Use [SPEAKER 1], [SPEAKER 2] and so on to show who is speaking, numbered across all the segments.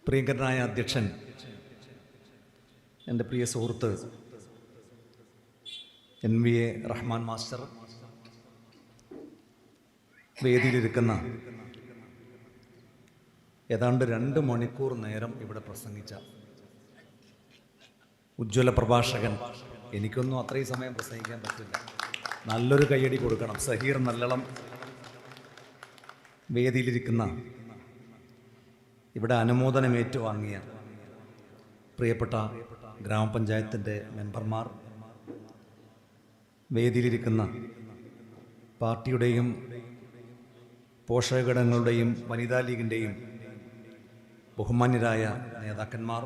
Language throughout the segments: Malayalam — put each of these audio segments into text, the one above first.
[SPEAKER 1] പ്രിയങ്കരനായ അധ്യക്ഷൻ, എൻ്റെ പ്രിയ സുഹൃത്ത് NVA റഹ്മാൻ മാസ്റ്റർ, വേദിയിലിരിക്കുന്ന ഏതാണ്ട് 2 മണിക്കൂർ നേരം ഇവിടെ പ്രസംഗിച്ച ഉജ്ജ്വല പ്രഭാഷകൻ, എനിക്കൊന്നും അത്രയും സമയം പ്രസംഗിക്കാൻ പറ്റില്ല. നല്ലൊരു കയ്യടി കൊടുക്കണം. സഹീർ നല്ലളം വേദിയിലിരിക്കുന്ന, ഇവിടെ അനുമോദനം ഏറ്റുവാങ്ങിയ പ്രിയപ്പെട്ട ഗ്രാമപഞ്ചായത്തിൻ്റെ മെമ്പർമാർ, വേദിയിലിരിക്കുന്ന പാർട്ടിയുടെയും പോഷകഘടകങ്ങളുടെയും വനിതാ ലീഗിൻ്റെയും ബഹുമാന്യരായ നേതാക്കന്മാർ,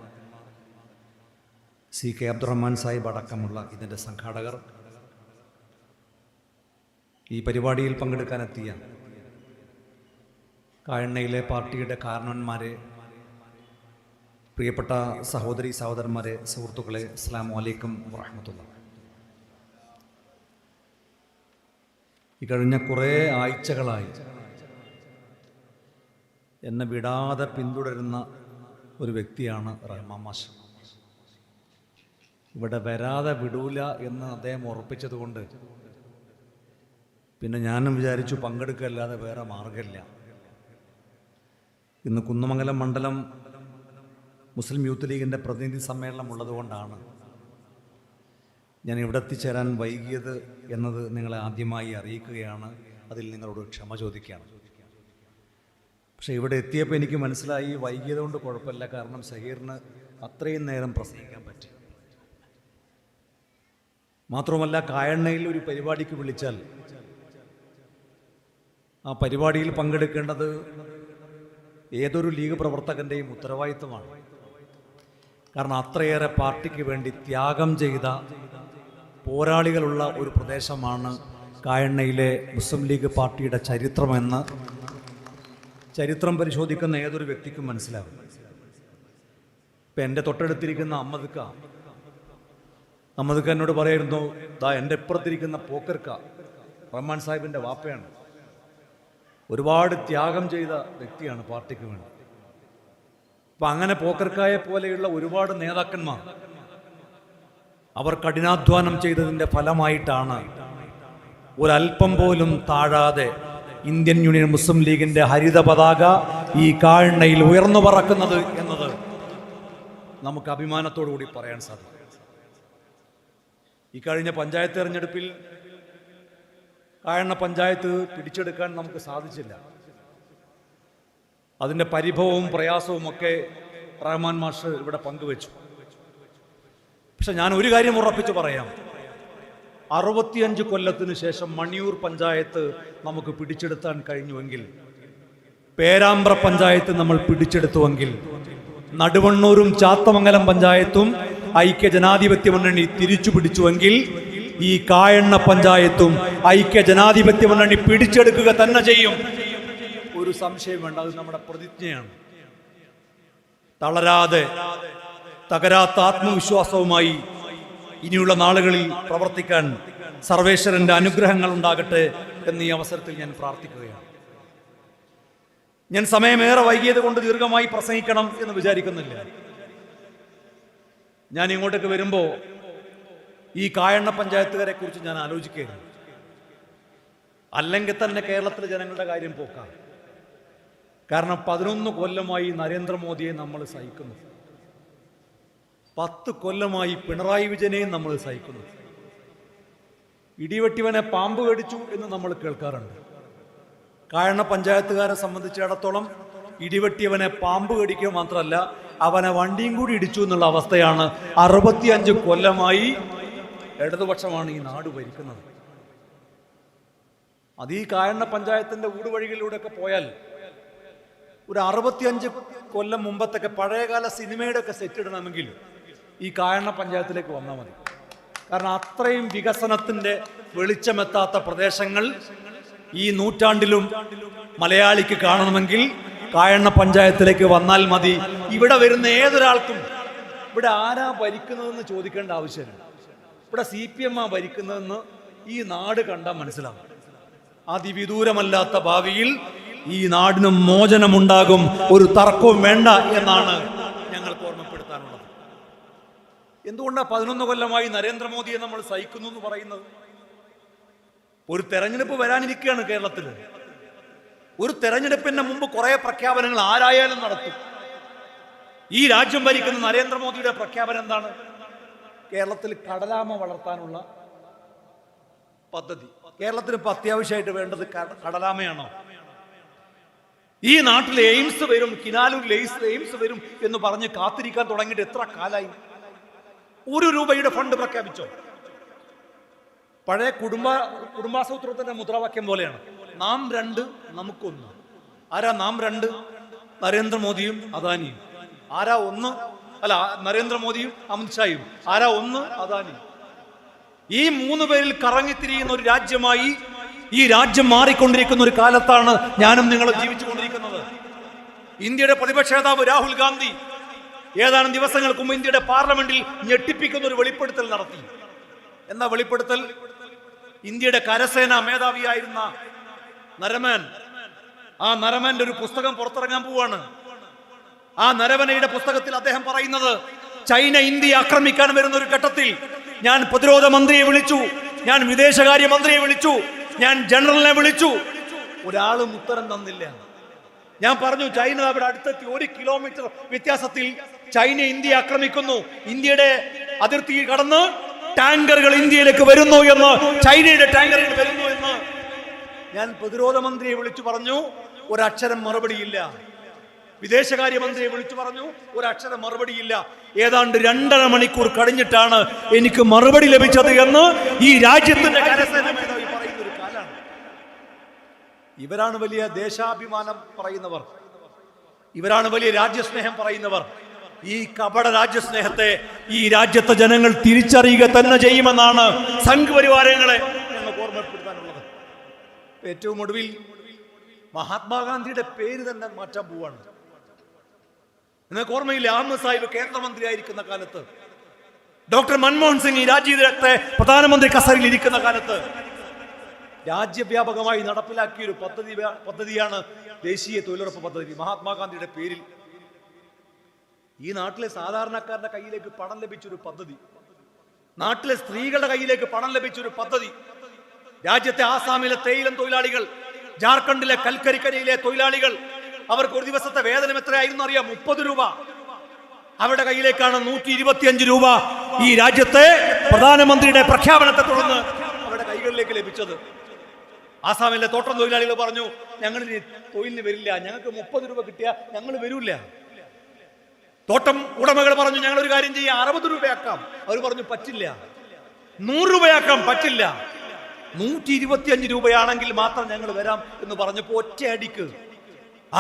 [SPEAKER 1] CK അബ്ദുറഹ്മാൻ സാഹിബ് അടക്കമുള്ള ഇതിൻ്റെ സംഘാടകർ, ഈ പരിപാടിയിൽ പങ്കെടുക്കാനെത്തിയ കായണ്ണയിലെ പാർട്ടിയുടെ കാരണവന്മാരെ, പ്രിയപ്പെട്ട സഹോദരി സഹോദരന്മാരെ, സുഹൃത്തുക്കളെ, അസ്സലാമു അലൈക്കും വറഹ്മത്തുള്ളാഹി. ഈ കഴിഞ്ഞ കുറേ ആഴ്ചകളായി എന്നെ വിടാതെ പിന്തുടരുന്ന ഒരു വ്യക്തിയാണ് റഹ്മാൻ മാസ്റ്റർ. ഇവിടെ വരാതെ വിടൂല എന്ന് അദ്ദേഹം ഉറപ്പിച്ചതുകൊണ്ട് പിന്നെ ഞാനും വിചാരിച്ചു പങ്കെടുക്കല്ലാതെ വേറെ മാർഗമില്ല. ഇന്ന് കുന്നമംഗലം മണ്ഡലം മുസ്ലിം യൂത്ത് ലീഗിൻ്റെ പ്രതിനിധി സമ്മേളനം ഉള്ളതുകൊണ്ടാണ് ഞാൻ ഇവിടെ എത്തിച്ചേരാൻ വൈകിയത് എന്നത് നിങ്ങളെ ആദ്യമായി അറിയിക്കുകയാണ്. അതിൽ നിങ്ങളോട് ക്ഷമ ചോദിക്കുകയാണ്. പക്ഷേ ഇവിടെ എത്തിയപ്പോൾ എനിക്ക് മനസ്സിലായി വൈകിയത് കൊണ്ട് കുഴപ്പമില്ല, കാരണം സഹീറിന് അത്രയും നേരം പ്രസംഗിക്കാൻ പറ്റി. മാത്രമല്ല, കായണ്ണയിൽ ഒരു പരിപാടിക്ക് വിളിച്ചാൽ ആ പരിപാടിയിൽ പങ്കെടുക്കേണ്ടത് ഏതൊരു ലീഗ് പ്രവർത്തകൻ്റെയും ഉത്തരവാദിത്വമാണ്. കാരണം അത്രയേറെ പാർട്ടിക്ക് വേണ്ടി ത്യാഗം ചെയ്ത പോരാളികളുള്ള ഒരു പ്രദേശമാണ് കായണ്ണയിലെ മുസ്ലിം ലീഗ് പാർട്ടിയുടെ ചരിത്രമെന്ന് ചരിത്രം പരിശോധിക്കുന്ന ഏതൊരു വ്യക്തിക്കും മനസ്സിലാകും. ഇപ്പം എൻ്റെ തൊട്ടടുത്തിരിക്കുന്ന അമ്മദ്ക്ക എന്നോട് പറയായിരുന്നു, എൻ്റെ ഇപ്പുറത്തിരിക്കുന്ന പോക്കർക്ക റഹ്മാൻ സാഹിബിൻ്റെ വാപ്പയാണ്. ഒരുപാട് ത്യാഗം ചെയ്ത വ്യക്തിയാണ് പാർട്ടിക്ക് വേണ്ടി. അപ്പം അങ്ങനെ പോക്കർക്കായെ പോലെയുള്ള ഒരുപാട് നേതാക്കന്മാർ അവർ കഠിനാധ്വാനം ചെയ്തതിൻ്റെ ഫലമായിട്ടാണ് ഒരല്പം പോലും താഴാതെ ഇന്ത്യൻ യൂണിയൻ മുസ്ലിം ലീഗിൻ്റെ ഹരിത പതാക ഈ കായണ്ണയിൽ ഉയർന്നു പറക്കുന്നത് എന്നത് നമുക്ക് അഭിമാനത്തോടു കൂടി പറയാൻ സാധിക്കും. ഈ കഴിഞ്ഞ പഞ്ചായത്ത് തെരഞ്ഞെടുപ്പിൽ കായണ്ണ പഞ്ചായത്ത് പിടിച്ചെടുക്കാൻ നമുക്ക് സാധിച്ചില്ല. അതിൻ്റെ പരിഭവവും പ്രയാസവും ഒക്കെ റഹ്മാൻ മാസ്റ്റർ ഇവിടെ പങ്കുവെച്ചു. പക്ഷെ ഞാൻ ഒരു കാര്യം ഉറപ്പിച്ചു പറയാം, 65 കൊല്ലത്തിന് ശേഷം മണിയൂർ പഞ്ചായത്ത് നമുക്ക് പിടിച്ചെടുത്താൻ കഴിഞ്ഞുവെങ്കിൽ, പേരാമ്പ്ര പഞ്ചായത്ത് നമ്മൾ പിടിച്ചെടുത്തുവെങ്കിൽ, നടുവണ്ണൂരും ചാത്തമംഗലം പഞ്ചായത്തും ഐക്യ ജനാധിപത്യ മുന്നണി തിരിച്ചു പിടിച്ചുവെങ്കിൽ, ഈ കായണ്ണ പഞ്ചായത്തും ഐക്യ ജനാധിപത്യ മുന്നണി പിടിച്ചെടുക്കുക തന്നെ ചെയ്യും. ഒരു സംശയം വേണ്ട, അത് നമ്മുടെ പ്രതിജ്ഞയാണ്. തളരാതെ തകരാത്ത ആത്മവിശ്വാസവുമായി ഇനിയുള്ള നാളുകളിൽ പ്രവർത്തിക്കാൻ സർവേശ്വരന്റെ അനുഗ്രഹങ്ങൾ ഉണ്ടാകട്ടെ എന്ന് ഈ അവസരത്തിൽ ഞാൻ പ്രാർത്ഥിക്കുകയാണ്. ഞാൻ സമയമേറെ വൈകിയത് കൊണ്ട് ദീർഘമായി പ്രസംഗിക്കണം എന്ന് വിചാരിക്കുന്നില്ല. ഞാൻ ഇങ്ങോട്ടേക്ക് വരുമ്പോൾ ഈ കായണ്ണ പഞ്ചായത്തുകാരെ കുറിച്ച് ഞാൻ ആലോചിക്കുകയാണ്. അല്ലെങ്കിൽ തന്നെ കേരളത്തിലെ ജനങ്ങളുടെ കാര്യം പോക്കാം. കാരണം 11 കൊല്ലമായി നരേന്ദ്രമോദിയെ നമ്മൾ സഹിക്കുന്നു. 10 കൊല്ലമായി പിണറായി വിജയനെയും നമ്മൾ സഹിക്കുന്നു. ഇടിവെട്ടിവനെ പാമ്പ് കടിച്ചു എന്ന് നമ്മൾ കേൾക്കാറുണ്ട്. കായണ്ണ പഞ്ചായത്തുകാരെ സംബന്ധിച്ചിടത്തോളം ഇടിവെട്ടിയവനെ പാമ്പ് കടിക്കുക മാത്രമല്ല, അവനെ വണ്ടിയും കൂടി ഇടിച്ചു എന്നുള്ള അവസ്ഥയാണ്. 65 കൊല്ലമായി ഇടതുപക്ഷമാണ് ഈ നാട് ഭരിക്കുന്നത്. അത് ഈ കായണ്ണ പഞ്ചായത്തിന്റെ ഊടുവഴികളിലൂടെയൊക്കെ പോയാൽ ഒരു 65 കൊല്ലം മുമ്പത്തൊക്കെ പഴയകാല സിനിമയുടെ ഒക്കെ സെറ്റ് ഇടണമെങ്കിൽ ഈ കായണ്ണ പഞ്ചായത്തിലേക്ക് വന്നാൽ മതി. കാരണം അത്രയും വികസനത്തിന്റെ വെളിച്ചമെത്താത്ത പ്രദേശങ്ങൾ ഈ നൂറ്റാണ്ടിലും മലയാളിക്ക് കാണണമെങ്കിൽ കായണ്ണ പഞ്ചായത്തിലേക്ക് വന്നാൽ മതി. ഇവിടെ വരുന്ന ഏതൊരാൾക്കും ഇവിടെ ആരാ ഭരിക്കുന്നതെന്ന് ചോദിക്കേണ്ട ആവശ്യമില്ല. ഇവിടെ CPM ഭരിക്കുന്നതെന്ന് ഈ നാട് കണ്ടാൽ മനസ്സിലാവും. അതിവിദൂരമല്ലാത്ത ഭാവിയിൽ ഈ നാടിനും മോചനമുണ്ടാകും, ഒരു തർക്കവും വേണ്ട എന്നാണ് എന്തുകൊണ്ടാണ് 11 കൊല്ലമായി നരേന്ദ്രമോദിയെ നമ്മൾ സഹിക്കുന്നു എന്ന് പറയുന്നത്? ഒരു തെരഞ്ഞെടുപ്പ് വരാനിരിക്കുകയാണ് കേരളത്തിൽ. ഒരു തെരഞ്ഞെടുപ്പിന് മുമ്പ് കുറെ പ്രഖ്യാപനങ്ങൾ ആരായാലും നടത്തും. ഈ രാജ്യം ഭരിക്കുന്ന നരേന്ദ്രമോദിയുടെ പ്രഖ്യാപനം എന്താണ്? കേരളത്തിൽ കടലാമ വളർത്താനുള്ള പദ്ധതി. കേരളത്തിന് ഇപ്പൊ അത്യാവശ്യമായിട്ട് വേണ്ടത് കടലാമയാണോ? ഈ നാട്ടിൽ എയിംസ് വരും, കിനാലൂർ എയിംസ് വരും എന്ന് പറഞ്ഞ് കാത്തിരിക്കാൻ തുടങ്ങിയിട്ട് എത്ര കാലായി? 1 രൂപയുടെ ഫണ്ട് പ്രഖ്യാപിച്ചോ? പഴയ കുടുംബാസൂത്രത്തിന്റെ മുദ്രാവാക്യം പോലെയാണ്, നാം 2 നമുക്കൊന്ന്. ആരാ നാം 2? നരേന്ദ്രമോദിയും അദാനിയും. ആരാ 1? അല്ല, നരേന്ദ്രമോദിയും അമിത്ഷായും. ആരാ 1? അദാനി. ഈ 3 പേരിൽ കറങ്ങിത്തിരിയുന്ന ഒരു രാജ്യമായി ഈ രാജ്യം മാറിക്കൊണ്ടിരിക്കുന്ന ഒരു കാലത്താണ് ഞാനും നിങ്ങളും ജീവിച്ചുകൊണ്ടിരിക്കുന്നത്. ഇന്ത്യയുടെ പ്രതിപക്ഷ നേതാവ് രാഹുൽ ഗാന്ധി ഏതാനും ദിവസങ്ങൾക്ക് മുമ്പ് ഇന്ത്യയുടെ പാർലമെന്റിൽ ഞെട്ടിപ്പിക്കുന്ന ഒരു വെളിപ്പെടുത്തൽ നടത്തി. എന്ന വെളിപ്പെടുത്തൽ? ഇന്ത്യയുടെ കരസേനാ മേധാവിയായിരുന്ന നരമൻ, ആ നരമന്റെ ഒരു പുസ്തകം പുറത്തിറങ്ങാൻ പോവാണ്. ആ നരവനയുടെ പുസ്തകത്തിൽ അദ്ദേഹം പറയുന്നത്, ചൈന ഇന്ത്യയെ ആക്രമിക്കാൻ വരുന്ന ഒരു ഘട്ടത്തിൽ ഞാൻ പ്രതിരോധ മന്ത്രിയെ വിളിച്ചു, ഞാൻ വിദേശകാര്യ മന്ത്രിയെ വിളിച്ചു, ഞാൻ ജനറലിനെ വിളിച്ചു, ഒരാളും ഉത്തരം തന്നില്ല. ഞാൻ പറഞ്ഞു, ചൈന അവിടെ അടുത്തെത്തി, 1 കിലോമീറ്റർ വ്യത്യാസത്തിൽ ചൈന ഇന്ത്യയെ ആക്രമിക്കുന്നു, ഇന്ത്യയുടെ അതിർത്തി കടന്ന് ടാങ്കറുകൾ ഇന്ത്യയിലേക്ക് വരുന്നു എന്ന്, ചൈനയുടെ ടാങ്കറുകൾ വരുന്നു എന്ന് ഞാൻ പ്രതിരോധ മന്ത്രിയെ വിളിച്ചു പറഞ്ഞു. ഒരക്ഷരം മറുപടിയില്ല. വിദേശകാര്യമന്ത്രിയെ വിളിച്ചു പറഞ്ഞു, ഒരക്ഷരം മറുപടിയില്ല. ഏതാണ്ട് 2.5 മണിക്കൂർ കഴിഞ്ഞിട്ടാണ് എനിക്ക് മറുപടി ലഭിച്ചത് എന്ന് ഈ രാജ്യത്തിന്റെ കരസേന മേധാവി പറയുന്ന ഒരു കാലാണ്. ഇവരാണ് വലിയ ദേശാഭിമാനം പറയുന്നവർ, ഇവരാണ് വലിയ രാജ്യസ്നേഹം പറയുന്നവർ. ഈ കപട രാജ്യസ്നേഹത്തെ ഈ രാജ്യത്തെ ജനങ്ങൾ തിരിച്ചറിയുക തന്നെ ചെയ്യുമെന്നാണ് സംഘപരിവാരങ്ങളെ ഞങ്ങൾക്ക് ഓർമ്മപ്പെടുത്താനുള്ളത്. ഏറ്റവും ഒടുവിൽ മഹാത്മാഗാന്ധിയുടെ പേര് തന്നെ മാറ്റാൻ പോവാണ്. നിങ്ങൾക്ക് ഓർമ്മയില്ല, അഹമ്മദ് സാഹിബ് കേന്ദ്രമന്ത്രിയായിരിക്കുന്ന കാലത്ത്, ഡോക്ടർ മൻമോഹൻ സിംഗ് ഈ രാജ്യത്തെ പ്രധാനമന്ത്രി കസേരയിൽ ഇരിക്കുന്ന കാലത്ത് രാജ്യവ്യാപകമായി നടപ്പിലാക്കിയ ഒരു പദ്ധതിയാണ് ദേശീയ തൊഴിലുറപ്പ് പദ്ധതി. മഹാത്മാഗാന്ധിയുടെ പേരിൽ ഈ നാട്ടിലെ സാധാരണക്കാരുടെ കയ്യിലേക്ക് പണം ലഭിച്ചൊരു പദ്ധതി, നാട്ടിലെ സ്ത്രീകളുടെ കയ്യിലേക്ക് പണം ലഭിച്ചൊരു പദ്ധതി. രാജ്യത്തെ ആസാമിലെ തേയിലം തൊഴിലാളികൾ, ജാർഖണ്ഡിലെ കൽക്കരിക്കരയിലെ തൊഴിലാളികൾ, അവർക്ക് ഒരു ദിവസത്തെ വേതനം എത്രയായിരുന്നു അറിയാം? 30 രൂപ. അവരുടെ കയ്യിലേക്കാണ് 125 രൂപ ഈ രാജ്യത്തെ പ്രധാനമന്ത്രിയുടെ പ്രഖ്യാപനത്തെ തുടർന്ന് അവരുടെ കൈകളിലേക്ക് ലഭിച്ചത്. ആസാമിലെ തോട്ടം തൊഴിലാളികൾ പറഞ്ഞു, ഞങ്ങൾ തൊഴിലിന് വരില്ല, ഞങ്ങൾക്ക് 30 രൂപ കിട്ടിയാൽ ഞങ്ങൾ വരില്ല. തോട്ടം ഉടമകൾ പറഞ്ഞു, ഞങ്ങൾ ഒരു കാര്യം ചെയ്യാം, 60 രൂപയാക്കാം. അവർ പറഞ്ഞു പറ്റില്ല. 100 രൂപയാക്കാം, പറ്റില്ല. 125 രൂപയാണെങ്കിൽ മാത്രം ഞങ്ങൾ വരാം എന്ന് പറഞ്ഞപ്പോൾ ഒറ്റയടിക്ക്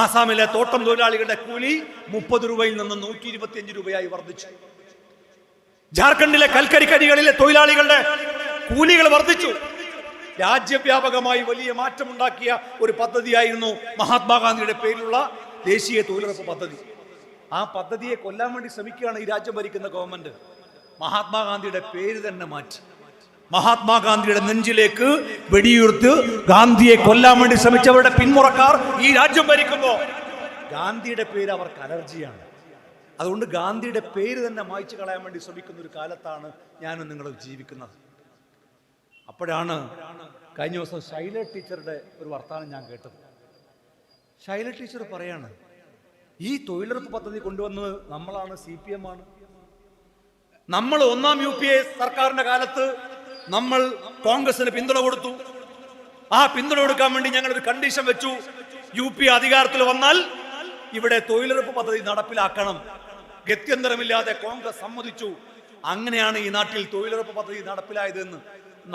[SPEAKER 1] ആസാമിലെ തോട്ടം തൊഴിലാളികളുടെ കൂലി 30 രൂപയിൽ നിന്ന് 125 രൂപയായി വർദ്ധിച്ചു. ജാർഖണ്ഡിലെ കൽക്കരിക്കടികളിലെ തൊഴിലാളികളുടെ കൂലികൾ വർദ്ധിച്ചു. രാജ്യവ്യാപകമായി വലിയ മാറ്റമുണ്ടാക്കിയ ഒരു പദ്ധതിയായിരുന്നു മഹാത്മാഗാന്ധിയുടെ പേരിലുള്ള ദേശീയ തൊഴിലുറപ്പ് പദ്ധതി. ആ പദ്ധതിയെ കൊല്ലാൻ വേണ്ടി ശ്രമിക്കുകയാണ് ഈ രാജ്യം ഭരിക്കുന്ന ഗവൺമെന്റ്. മഹാത്മാഗാന്ധിയുടെ പേര് തന്നെ മാറ്റി. മഹാത്മാഗാന്ധിയുടെ നെഞ്ചിലേക്ക് വെടിയുർത്ത് ഗാന്ധിയെ കൊല്ലാൻ വേണ്ടി ശ്രമിച്ചവരുടെ പിന്മുറക്കാർ ഈ രാജ്യം ഭരിക്കുമ്പോൾ ഗാന്ധിയുടെ പേര് അവർക്ക് അലർജിയാണ്. അതുകൊണ്ട് ഗാന്ധിയുടെ പേര് തന്നെ മായ്ച്ചു കളയാൻ വേണ്ടി ശ്രമിക്കുന്ന ഒരു കാലത്താണ് ഞാനും നിങ്ങളും ജീവിക്കുന്നത്. അപ്പോഴാണ് കഴിഞ്ഞ ദിവസം ശൈല ടീച്ചറുടെ ഒരു വർത്തമാനം ഞാൻ കേട്ടത്. ശൈല ടീച്ചർ പറയാണ്, ഈ തൊഴിലുറപ്പ് പദ്ധതി കൊണ്ടുവന്നത് നമ്മളാണ്, CPM ആണ്. നമ്മൾ 1ാം UPA സർക്കാരിന്റെ കാലത്ത് നമ്മൾ കോൺഗ്രസിന് പിന്തുണ കൊടുത്തു. ആ പിന്തുണ കൊടുക്കാൻ വേണ്ടി ഞങ്ങൾ ഒരു കണ്ടീഷൻ വെച്ചു, UPA അധികാരത്തിൽ വന്നാൽ ഇവിടെ തൊഴിലുറപ്പ് പദ്ധതി നടപ്പിലാക്കണം. ഗത്യന്തരമില്ലാതെ കോൺഗ്രസ് സമ്മതിച്ചു. അങ്ങനെയാണ് ഈ നാട്ടിൽ തൊഴിലുറപ്പ് പദ്ധതി നടപ്പിലായതെന്ന്.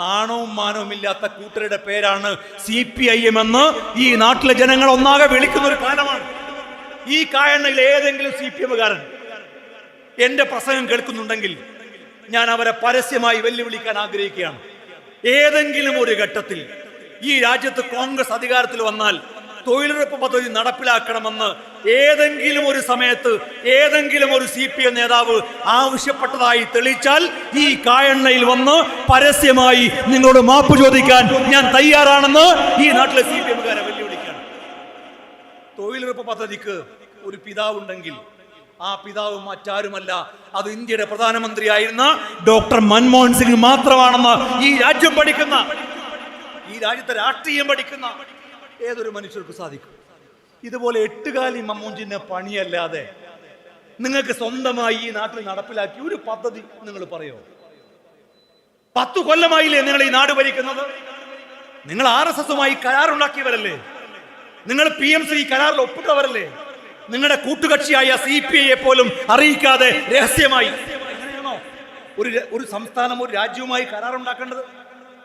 [SPEAKER 1] നാണവും മാനവും ഇല്ലാത്ത കൂട്ടരുടെ പേരാണ് CPIM എന്ന് ഈ നാട്ടിലെ ജനങ്ങൾ ഒന്നാകെ വിളിക്കുന്ന ഒരു കാലമാണ്. ഈ കായണ്ണയിൽ ഏതെങ്കിലും CPM-കാരൻ എന്റെ പ്രസംഗം കേൾക്കുന്നുണ്ടെങ്കിൽ ഞാൻ അവരെ പരസ്യമായി വെല്ലുവിളിക്കാൻ ആഗ്രഹിക്കുകയാണ്. ഏതെങ്കിലും ഒരു ഘട്ടത്തിൽ ഈ രാജ്യത്ത് കോൺഗ്രസ് അധികാരത്തിൽ വന്നാൽ തൊഴിലുറപ്പ് പദ്ധതി നടപ്പിലാക്കണമെന്ന് ഏതെങ്കിലും ഒരു സമയത്ത് ഏതെങ്കിലും ഒരു CPM നേതാവ് ആവശ്യപ്പെട്ടതായി തെളിയിച്ചാൽ ഈ കായണ്ണയിൽ വന്ന് പരസ്യമായി നിങ്ങളോട് മാപ്പ് ചോദിക്കാൻ ഞാൻ തയ്യാറാണെന്ന് ഈ നാട്ടിലെ CPM-കാരെ വെല്ലുവിളിക്കുകയാണ്. തൊഴിലുറപ്പ് പദ്ധതിക്ക് ഒരു പിതാവുണ്ടെങ്കിൽ ആ പിതാവ് മറ്റാരുമല്ല, അത് ഇന്ത്യയുടെ പ്രധാനമന്ത്രിയായിരുന്ന ഡോക്ടർ മൻമോഹൻ സിംഗ് മാത്രമാണെന്ന് ഈ രാജ്യം പഠിക്കുന്ന, ഈ രാജ്യത്തെ രാഷ്ട്രീയം പഠിക്കുന്ന ഏതൊരു മനുഷ്യർക്ക് സാധിക്കും. ഇതുപോലെ എട്ടുകാലി മമ്മൂഞ്ചിന്റെ പണിയല്ലാതെ നിങ്ങൾക്ക് സ്വന്തമായി ഈ നാട്ടിൽ നടപ്പിലാക്കിയ ഒരു പദ്ധതി നിങ്ങൾ പറയോ? 10 കൊല്ലമായില്ലേ നിങ്ങൾ ഈ നാട് ഭരിക്കുന്നത്? നിങ്ങൾ RSSുമായി കരാറുണ്ടാക്കിയവരല്ലേ? നിങ്ങൾ PMC കരാറിൽ ഒപ്പിട്ടവരല്ലേ? നിങ്ങളുടെ കൂട്ടുകക്ഷിയായ CPI പോലും അറിയിക്കാതെ രഹസ്യമായി അങ്ങനെയാണോ ഒരു സംസ്ഥാനം ഒരു രാജ്യവുമായി കരാറുണ്ടാക്കേണ്ടത്?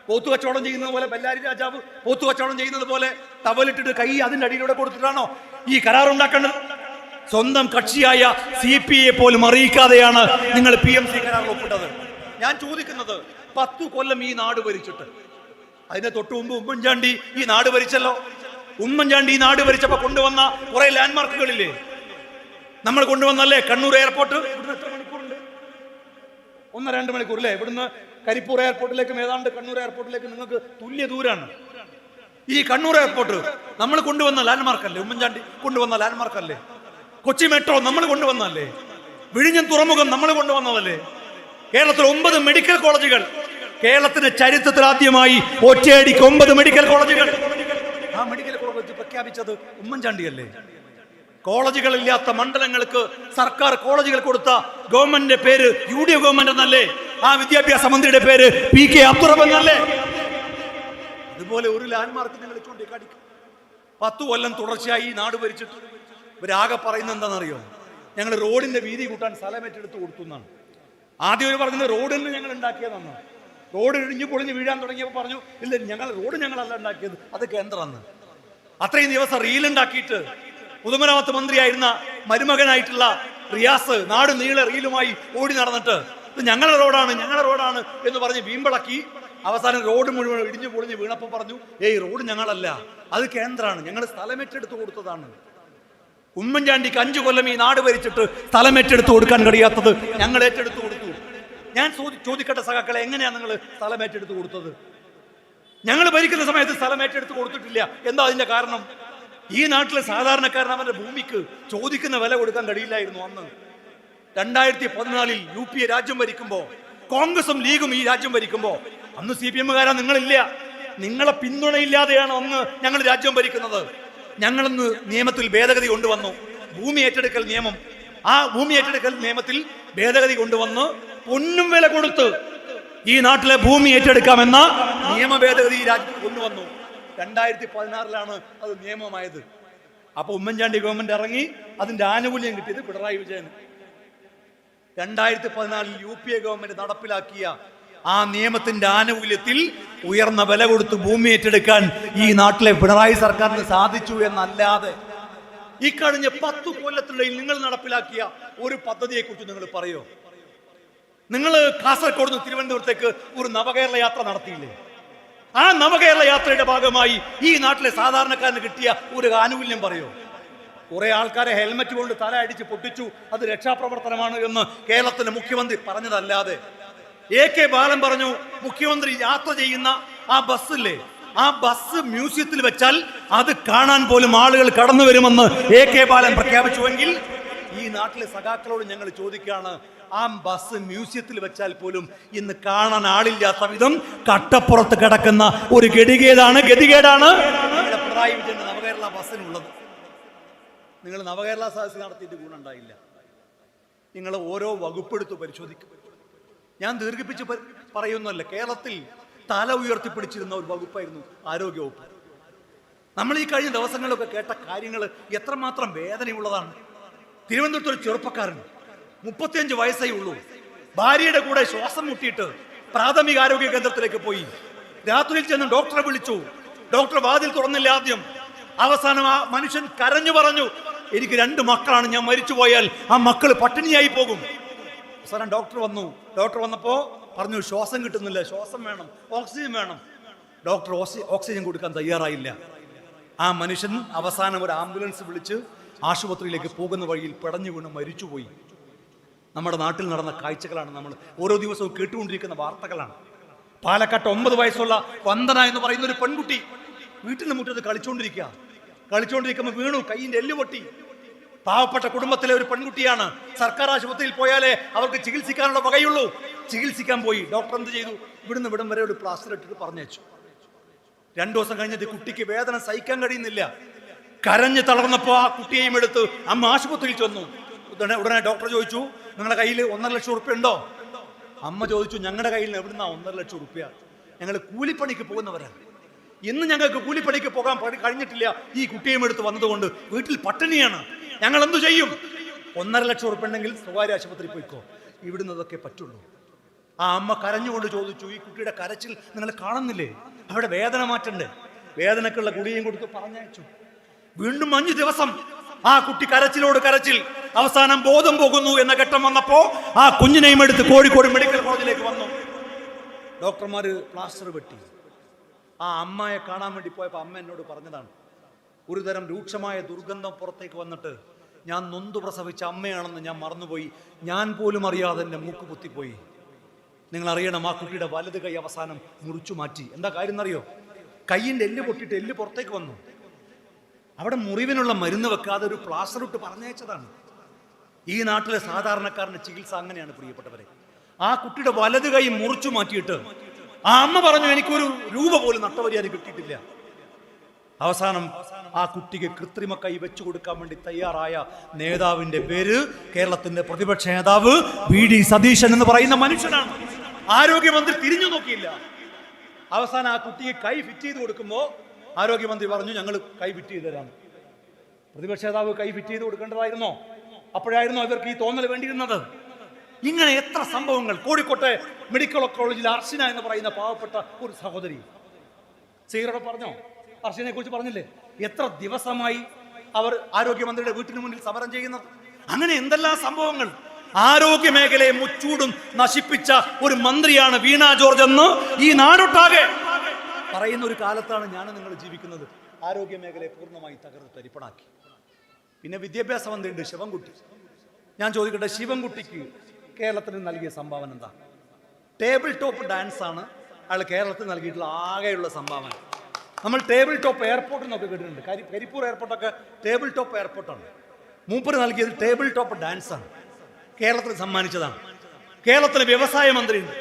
[SPEAKER 1] പോത്തു കച്ചവടം ചെയ്യുന്നത് പോലെ ബെല്ലാരി രാജാവ് പോത്തു കച്ചവടം ചെയ്യുന്നത് പോലെ ടവലിട്ടിട്ട് കൈ അതിന്റെ അടിയിലൂടെ കൊടുത്തിട്ടാണോ ഈ കരാറുണ്ടാക്കേണ്ടത്? സ്വന്തം കക്ഷിയായ CPI പോലും അറിയിക്കാതെയാണ് നിങ്ങൾ PMC കരാറിൽ ഒപ്പിട്ടത്. ഞാൻ ചോദിക്കുന്നത്, 10 കൊല്ലം ഈ നാട് ഭരിച്ചിട്ട്, അതിന്റെ തൊട്ട് മുമ്പ് ഉമ്മൻചാണ്ടി ഈ നാട് ഭരിച്ചല്ലോ. ഉമ്മൻചാണ്ടി ഈ നാട് ഭരിച്ചപ്പോ കൊണ്ടുവന്ന കുറെ ലാൻഡ്മാർക്കുകളില്ലേ? നമ്മൾ കൊണ്ടുവന്നല്ലേ കണ്ണൂർ എയർപോർട്ട്? ഇവിടുന്ന് എത്ര മണിക്കൂറുണ്ട്? 1-2 മണിക്കൂർ അല്ലേ? ഇവിടുന്ന് കരിപ്പൂർ എയർപോർട്ടിലേക്കും ഏതാണ്ട് കണ്ണൂർ എയർപോർട്ടിലേക്ക് നിങ്ങൾക്ക് തുല്യ ദൂരാണ്. ഈ കണ്ണൂർ എയർപോർട്ട് നമ്മൾ കൊണ്ടുവന്ന ലാൻഡ്മാർക്കല്ലേ? ഉമ്മൻചാണ്ടി കൊണ്ടുവന്ന ലാൻഡ്മാർക്കല്ലേ? കൊച്ചി മെട്രോ നമ്മൾ കൊണ്ടുവന്നല്ലേ? വിഴിഞ്ഞം തുറമുഖം നമ്മൾ കൊണ്ടുവന്നതല്ലേ? കേരളത്തിൽ 9 മെഡിക്കൽ കോളേജുകൾ, കേരളത്തിന്റെ ചരിത്രത്തിൽ ആദ്യമായി ഒറ്റയടിക്ക് 9 മെഡിക്കൽ കോളേജുകൾ. ആ മെഡിക്കൽ കോളേജ് പ്രഖ്യാപിച്ചത് ഉമ്മൻചാണ്ടിയല്ലേ? കോളേജുകളില്ലാത്ത മണ്ഡലങ്ങൾക്ക് സർക്കാർ കോളേജുകൾ കൊടുത്ത ഗവൺമെന്റിന്റെ പേര് UDF ഗവൺമെന്റ് എന്നല്ലേ? ആ വിദ്യാഭ്യാസ മന്ത്രിയുടെ പേര് PK അബ്ദുറഹ്മാൻ എന്നല്ലേ? അതുപോലെ ഒരു ലാൻഡ്മാർക്ക് നിങ്ങൾ ചൂണ്ടിക്കാണിക്കും. 10 കൊല്ലം തുടർച്ചയായി നാട് ഭരിച്ചിട്ട് ഇവരാകെ പറയുന്നത് എന്താണെന്നറിയോ? ഞങ്ങൾ റോഡിന്റെ വീതി കൂട്ടാൻ സ്ഥലം ഏറ്റെടുത്ത് കൊടുത്തു എന്നാണ്. ആദ്യം ഒരു പറഞ്ഞത് റോഡിന് ഞങ്ങൾ ഉണ്ടാക്കിയതെന്ന്. റോഡ് ഇടിഞ്ഞു പൊളിഞ്ഞ് വീഴാൻ തുടങ്ങിയപ്പോൾ പറഞ്ഞു, ഇല്ല റോഡ് ഞങ്ങളല്ല ഉണ്ടാക്കിയത്, അത് കേന്ദ്രമാണ്. അത്രയും ദിവസം റീലുണ്ടാക്കിയിട്ട് പൊതുമരാമത്ത് മന്ത്രിയായിരുന്ന മരുമകനായിട്ടുള്ള റിയാസ് നാട് നീളെ റീലുമായി ഓടി നടന്നിട്ട് ഇത് ഞങ്ങളുടെ റോഡാണ് എന്ന് പറഞ്ഞ് വീമ്പിളക്കി. അവസാനം റോഡ് മുഴുവൻ ഇടിഞ്ഞു പൊളിഞ്ഞ് വീണപ്പോൾ പറഞ്ഞു, ഏയ് റോഡ് ഞങ്ങളല്ല, അത് കേന്ദ്രമാണ്, ഞങ്ങൾ സ്ഥലം ഏറ്റെടുത്ത് കൊടുത്തതാണ്. ഉമ്മൻചാണ്ടിക്ക് 5 കൊല്ലം ഈ നാട് ഭരിച്ചിട്ട് സ്ഥലം ഏറ്റെടുത്ത് കൊടുക്കാൻ കഴിയാത്തത് ഞങ്ങൾ ഏറ്റെടുത്ത് കൊടുത്തു. ഞാൻ ചോദിക്കട്ടെ സഖാക്കളെ, എങ്ങനെയാണ് നിങ്ങൾ സ്ഥലം ഏറ്റെടുത്ത് കൊടുത്തത്? ഞങ്ങൾ ഭരിക്കുന്ന സമയത്ത് സ്ഥലം ഏറ്റെടുത്ത് കൊടുത്തിട്ടില്ല. എന്താ അതിന്റെ കാരണം? ഈ നാട്ടിലെ സാധാരണക്കാരൻ അവന്റെ ഭൂമിക്ക് ചോദിക്കുന്ന വില കൊടുക്കാൻ കഴിയില്ലായിരുന്നു. അന്ന് 2014 UPA രാജ്യം ഭരിക്കുമ്പോ, കോൺഗ്രസും ലീഗും ഈ രാജ്യം ഭരിക്കുമ്പോ, അന്ന് CPM-കാരാ നിങ്ങളില്ല. നിങ്ങളെ പിന്തുണയില്ലാതെയാണ് അന്ന് ഞങ്ങൾ രാജ്യം ഭരിക്കുന്നത്. ഞങ്ങളന്ന് നിയമത്തിൽ ഭേദഗതി കൊണ്ടുവന്നു, ഭൂമി ഏറ്റെടുക്കൽ നിയമം. ആ ഭൂമി ഏറ്റെടുക്കൽ നിയമത്തിൽ ഭേദഗതി കൊണ്ടുവന്ന് പൊന്നും വില കൊടുത്ത് ഈ നാട്ടിലെ ഭൂമി ഏറ്റെടുക്കാമെന്ന നിയമ ഭേദഗതി രാജ്യത്ത് കൊണ്ടുവന്നു. 2016 അത് നിയമമായത്. അപ്പൊ ഉമ്മൻചാണ്ടി ഗവൺമെന്റ് ഇറങ്ങി, അതിന്റെ ആനുകൂല്യം കിട്ടിയത് പിണറായി വിജയൻ. 2014 UPA ഗവൺമെന്റ് നടപ്പിലാക്കിയ ആ നിയമത്തിന്റെ ആനുകൂല്യത്തിൽ ഉയർന്ന വില കൊടുത്ത് ഭൂമി ഏറ്റെടുക്കാൻ ഈ നാട്ടിലെ പിണറായി സർക്കാരിന് സാധിച്ചു എന്നല്ലാതെ ഈ കഴിഞ്ഞ 10 കൊല്ലത്തിനിടയിൽ നിങ്ങൾ നടപ്പിലാക്കിയ ഒരു പദ്ധതിയെ കുറിച്ച് നിങ്ങൾ പറയോ? നിങ്ങൾ കാസർഗോഡ് നിന്ന് തിരുവനന്തപുരത്തേക്ക് ഒരു നവകേരള യാത്ര നടത്തിയില്ലേ? ആ നവകേരള യാത്രയുടെ ഭാഗമായി ഈ നാട്ടിലെ സാധാരണക്കാരന് കിട്ടിയ ഒരു ആനുകൂല്യം പറയോ? കുറെ ആൾക്കാരെ ഹെൽമറ്റ് കൊണ്ട് തല അടിച്ച് പൊട്ടിച്ചു, അത് രക്ഷാപ്രവർത്തനമാണ് എന്ന് കേരളത്തിലെ മുഖ്യമന്ത്രി പറഞ്ഞതല്ലാതെ AK ബാലൻ പറഞ്ഞു, മുഖ്യമന്ത്രി യാത്ര ചെയ്യുന്ന ആ ബസ്സില്ലേ, ആ ബസ് മ്യൂസിയത്തിൽ വെച്ചാൽ അത് കാണാൻ പോലും ആളുകൾ കടന്നു വരുമെന്ന് AK ബാലൻ പ്രഖ്യാപിച്ചുവെങ്കിൽ ഈ നാട്ടിലെ സഖാക്കളോട് ഞങ്ങൾ ചോദിക്കുകയാണ്, ആ ബസ് മ്യൂസിയത്തിൽ വെച്ചാൽ പോലും ഇന്ന് കാണാൻ ആളില്ലാത്ത വിധം കട്ടപ്പുറത്ത് കിടക്കുന്ന ഒരു ഗതികേടാണ് പിണറായി വിജയന്റെ നവകേരള ബസ്സിനുള്ളത്. നിങ്ങൾ നവകേരള സദസ്സ് നടത്തിയിട്ട് ഗുണമുണ്ടായില്ല. നിങ്ങൾ ഓരോ വകുപ്പെടുത്ത് പരിശോധിക്കും. ഞാൻ ദീർഘിപ്പിച്ച് പറയുന്നല്ല, കേരളത്തിൽ തല ഉയർത്തിപ്പിടിച്ചിരുന്ന ഒരു വകുപ്പായിരുന്നു ആരോഗ്യവകുപ്പ്. നമ്മൾ ഈ കഴിഞ്ഞ ദിവസങ്ങളിലൊക്കെ കേട്ട കാര്യങ്ങൾ എത്രമാത്രം വേദനയുള്ളതാണ്. തിരുവനന്തപുരത്ത് ഒരു ചെറുപ്പക്കാരൻ 35 വയസ്സേ ഉള്ളൂ, ഭാര്യയുടെ കൂടെ ശ്വാസം മുട്ടിയിട്ട് പ്രാഥമിക ആരോഗ്യ കേന്ദ്രത്തിലേക്ക് പോയി. രാത്രിയിൽ ചെന്ന് ഡോക്ടറെ വിളിച്ചു. ഡോക്ടർ വാതിൽ തുറന്നില്ല ആദ്യം. അവസാനം ആ മനുഷ്യൻ കരഞ്ഞു പറഞ്ഞു, എനിക്ക് 2 മക്കളാണ്, ഞാൻ മരിച്ചുപോയാൽ ആ മക്കൾ പട്ടിണിയായി പോകും. അവസാനം ഡോക്ടർ വന്നപ്പോ പറഞ്ഞു, ശ്വാസം കിട്ടുന്നില്ല, ശ്വാസം വേണം, ഓക്സിജൻ വേണം. ഡോക്ടർ ഓക്സിജൻ കൊടുക്കാൻ തയ്യാറായില്ല. ആ മനുഷ്യൻ അവസാനം ഒരു ആംബുലൻസ് വിളിച്ച് ആശുപത്രിയിലേക്ക് പോകുന്ന വഴിയിൽ പിടഞ്ഞു വീണ് മരിച്ചുപോയി. നമ്മുടെ നാട്ടിൽ നടന്ന കാഴ്ചകളാണ് നമ്മൾ ഓരോ ദിവസവും കേട്ടുകൊണ്ടിരിക്കുന്ന വാർത്തകളാണ്. പാലക്കാട്ട് 9 വയസ്സുള്ള വന്ദന എന്ന് പറയുന്ന ഒരു പെൺകുട്ടി വീട്ടിന്റെ മുറ്റത്ത് കളിച്ചുകൊണ്ടിരിക്കുമ്പോൾ വീണു, കൈയിന്റെ എല്ല് പൊട്ടി. പാവപ്പെട്ട കുടുംബത്തിലെ ഒരു പെൺകുട്ടിയാണ്. സർക്കാർ ആശുപത്രിയിൽ പോയാലേ അവർക്ക് ചികിത്സിക്കാനുള്ള വകയുള്ളൂ. ചികിത്സിക്കാൻ പോയി. ഡോക്ടർ എന്ത് ചെയ്തു? ഇവിടം വരെ ഒരു പ്ലാസ്റ്റർ ഇട്ടിട്ട് പറഞ്ഞയച്ചു. 2 ദിവസം കഴിഞ്ഞിട്ട് കുട്ടിക്ക് വേദന സഹിക്കാൻ കഴിയുന്നില്ല. കരഞ്ഞ് തളർന്നപ്പോ ആ കുട്ടിയെയും എടുത്ത് അമ്മ ആശുപത്രിയിൽ ചെന്നു. ഉടനെ ഡോക്ടർ ചോദിച്ചു, നിങ്ങളുടെ കയ്യിൽ 1.5 ലക്ഷം ഉറുപ്പ്യ ഉണ്ടോ? അമ്മ ചോദിച്ചു, ഞങ്ങളുടെ കയ്യിൽ എവിടുന്നാ 1.5 ലക്ഷം ഉറുപ്പ്യ? ഞങ്ങൾ കൂലിപ്പണിക്ക് പോകുന്നവരാണ്. ഇന്ന് ഞങ്ങൾക്ക് കൂലിപ്പണിക്ക് പോകാൻ കഴിഞ്ഞിട്ടില്ല. ഈ കുട്ടിയും എടുത്ത് വന്നതുകൊണ്ട് വീട്ടിൽ പട്ടിണിയാണ്. ഞങ്ങൾ എന്തു ചെയ്യും? 1.5 ലക്ഷം ഉറുപ്പ്യ ഉണ്ടെങ്കിൽ സ്വകാര്യ ആശുപത്രി പോയിക്കോ, ഇവിടുന്ന് അതൊക്കെ പറ്റുള്ളൂ. ആ അമ്മ കരഞ്ഞുകൊണ്ട് ചോദിച്ചു, ഈ കുട്ടിയുടെ കരച്ചിൽ നിങ്ങൾ കാണുന്നില്ലേ? അവിടെ വേദന മാറ്റണ്ടേ? വേദനക്കുള്ള ഗുളികയും കൊടുത്ത് പറഞ്ഞയച്ചു. വീണ്ടും 5 ദിവസം ആ കുട്ടി കരച്ചിലോട് കരച്ചിൽ. അവസാനം ബോധം പോകുന്നു എന്ന ഘട്ടം വന്നപ്പോ ആ കുഞ്ഞിനെയും എടുത്ത് കോഴിക്കോട് മെഡിക്കൽ കോളേജിലേക്ക് വന്നു. ഡോക്ടർമാര് പ്ലാസ്റ്റർ വെട്ടി. ആ അമ്മയെ കാണാൻ വേണ്ടി പോയപ്പോൾ അമ്മ എന്നോട് പറഞ്ഞതാണ്, ഒരുതരം രൂക്ഷമായ ദുർഗന്ധം പുറത്തേക്ക് വന്നിട്ട് ഞാൻ നൊന്തു പ്രസവിച്ച അമ്മയാണെന്ന് ഞാൻ മറന്നുപോയി. ഞാൻ പോലും അറിയാതെ എൻ്റെ മൂക്ക് കുത്തിപ്പോയി. നിങ്ങൾ അറിയണം, ആ കുട്ടിയുടെ വലത് കൈ അവസാനം മുറിച്ചു മാറ്റി. എന്താ കാര്യം എന്നറിയോ? കൈയിൻ്റെ എല്ല് പൊട്ടിയിട്ട് എല്ല് പുറത്തേക്ക് വന്നു. അവിടെ മുറിവിനുള്ള മരുന്ന് വെക്കാതെ ഒരു പ്ലാസ്റ്റർ ഇട്ട് പറഞ്ഞയച്ചതാണ്. ഈ നാട്ടിലെ സാധാരണക്കാരന്റെ ചികിത്സ അങ്ങനെയാണ് പ്രിയപ്പെട്ടവരെ. ആ കുട്ടിയുടെ വലത് കൈ മുറിച്ചു മാറ്റിയിട്ട് ആ അമ്മ പറഞ്ഞു, എനിക്കൊരു രൂപ പോലും നട്ടപരിഹാരം കിട്ടിയിട്ടില്ല. അവസാനം ആ കുട്ടിക്ക് കൃത്രിമ കൈ വെച്ചു കൊടുക്കാൻ വേണ്ടി തയ്യാറായ നേതാവിന്റെ പേര് കേരളത്തിന്റെ പ്രതിപക്ഷ നേതാവ് VD സതീശൻ എന്ന് പറയുന്ന മനുഷ്യനാണ്. ആരോഗ്യമന്ത്രി തിരിഞ്ഞു നോക്കിയില്ല. അവസാനം ആ കുട്ടിക്ക് കൈ ഫിറ്റ് ചെയ്ത് കൊടുക്കുമ്പോൾ ആരോഗ്യമന്ത്രി പറഞ്ഞു, ഞങ്ങൾ കൈ ഫിറ്റ് ചെയ്ത് തരാം. പ്രതിപക്ഷ നേതാവ് കൈ ഫിറ്റ് ചെയ്ത് കൊടുക്കേണ്ടതായിരുന്നോ? അപ്പോഴായിരുന്നു അവർക്ക് ഈ തോന്നൽ വേണ്ടിയിരുന്നത്. ഇങ്ങനെ എത്ര സംഭവങ്ങൾ. കോഴിക്കോട്ടെ മെഡിക്കൽ കോളേജിൽ അർച്ചന എന്ന് പറയുന്ന പാവപ്പെട്ട ഒരു സഹോദരി, സീറോടെ പറഞ്ഞോ, അർച്ചനയെ കുറിച്ച് പറഞ്ഞില്ലേ? എത്ര ദിവസമായി അവർ ആരോഗ്യമന്ത്രിയുടെ വീട്ടിന് മുന്നിൽ സമരം ചെയ്യുന്നത്. അങ്ങനെ എന്തെല്ലാം സംഭവങ്ങൾ. ആരോഗ്യ മേഖലയെ മുച്ചൂടും നശിപ്പിച്ച ഒരു മന്ത്രിയാണ് വീണ ജോർജ് എന്ന് ഈ നാടൊട്ടാകെ പറയുന്ന ഒരു കാലത്താണ് ഞാൻ നിങ്ങൾ ജീവിക്കുന്നത്. ആരോഗ്യ മേഖലയെ പൂർണ്ണമായി തകർത്ത് തരിപ്പണാക്കി. പിന്നെ വിദ്യാഭ്യാസ മന്ത്രിയുണ്ട് ശിവൻകുട്ടി. ഞാൻ ചോദിക്കട്ടെ, ശിവൻകുട്ടിക്ക് കേരളത്തിന് നൽകിയ സംഭാവന എന്താ? ടേബിൾ ടോപ്പ് ഡാൻസ് ആണ് അയാൾ കേരളത്തിൽ നൽകിയിട്ടുള്ള ആകെയുള്ള സംഭാവന. നമ്മൾ ടേബിൾ ടോപ്പ് എയർപോർട്ടിൽ നിന്നൊക്കെ കേട്ടിട്ടുണ്ട്. കരിപ്പൂർ എയർപോർട്ടൊക്കെ ടേബിൾ ടോപ്പ് എയർപോർട്ടാണ്. മൂപ്പര് നൽകിയത് ടേബിൾ ടോപ്പ് ഡാൻസ് ആണ്. കേരളത്തിന് സമ്മാനിച്ചതാണ്. കേരളത്തിലെ വ്യവസായ മന്ത്രിയുണ്ട്.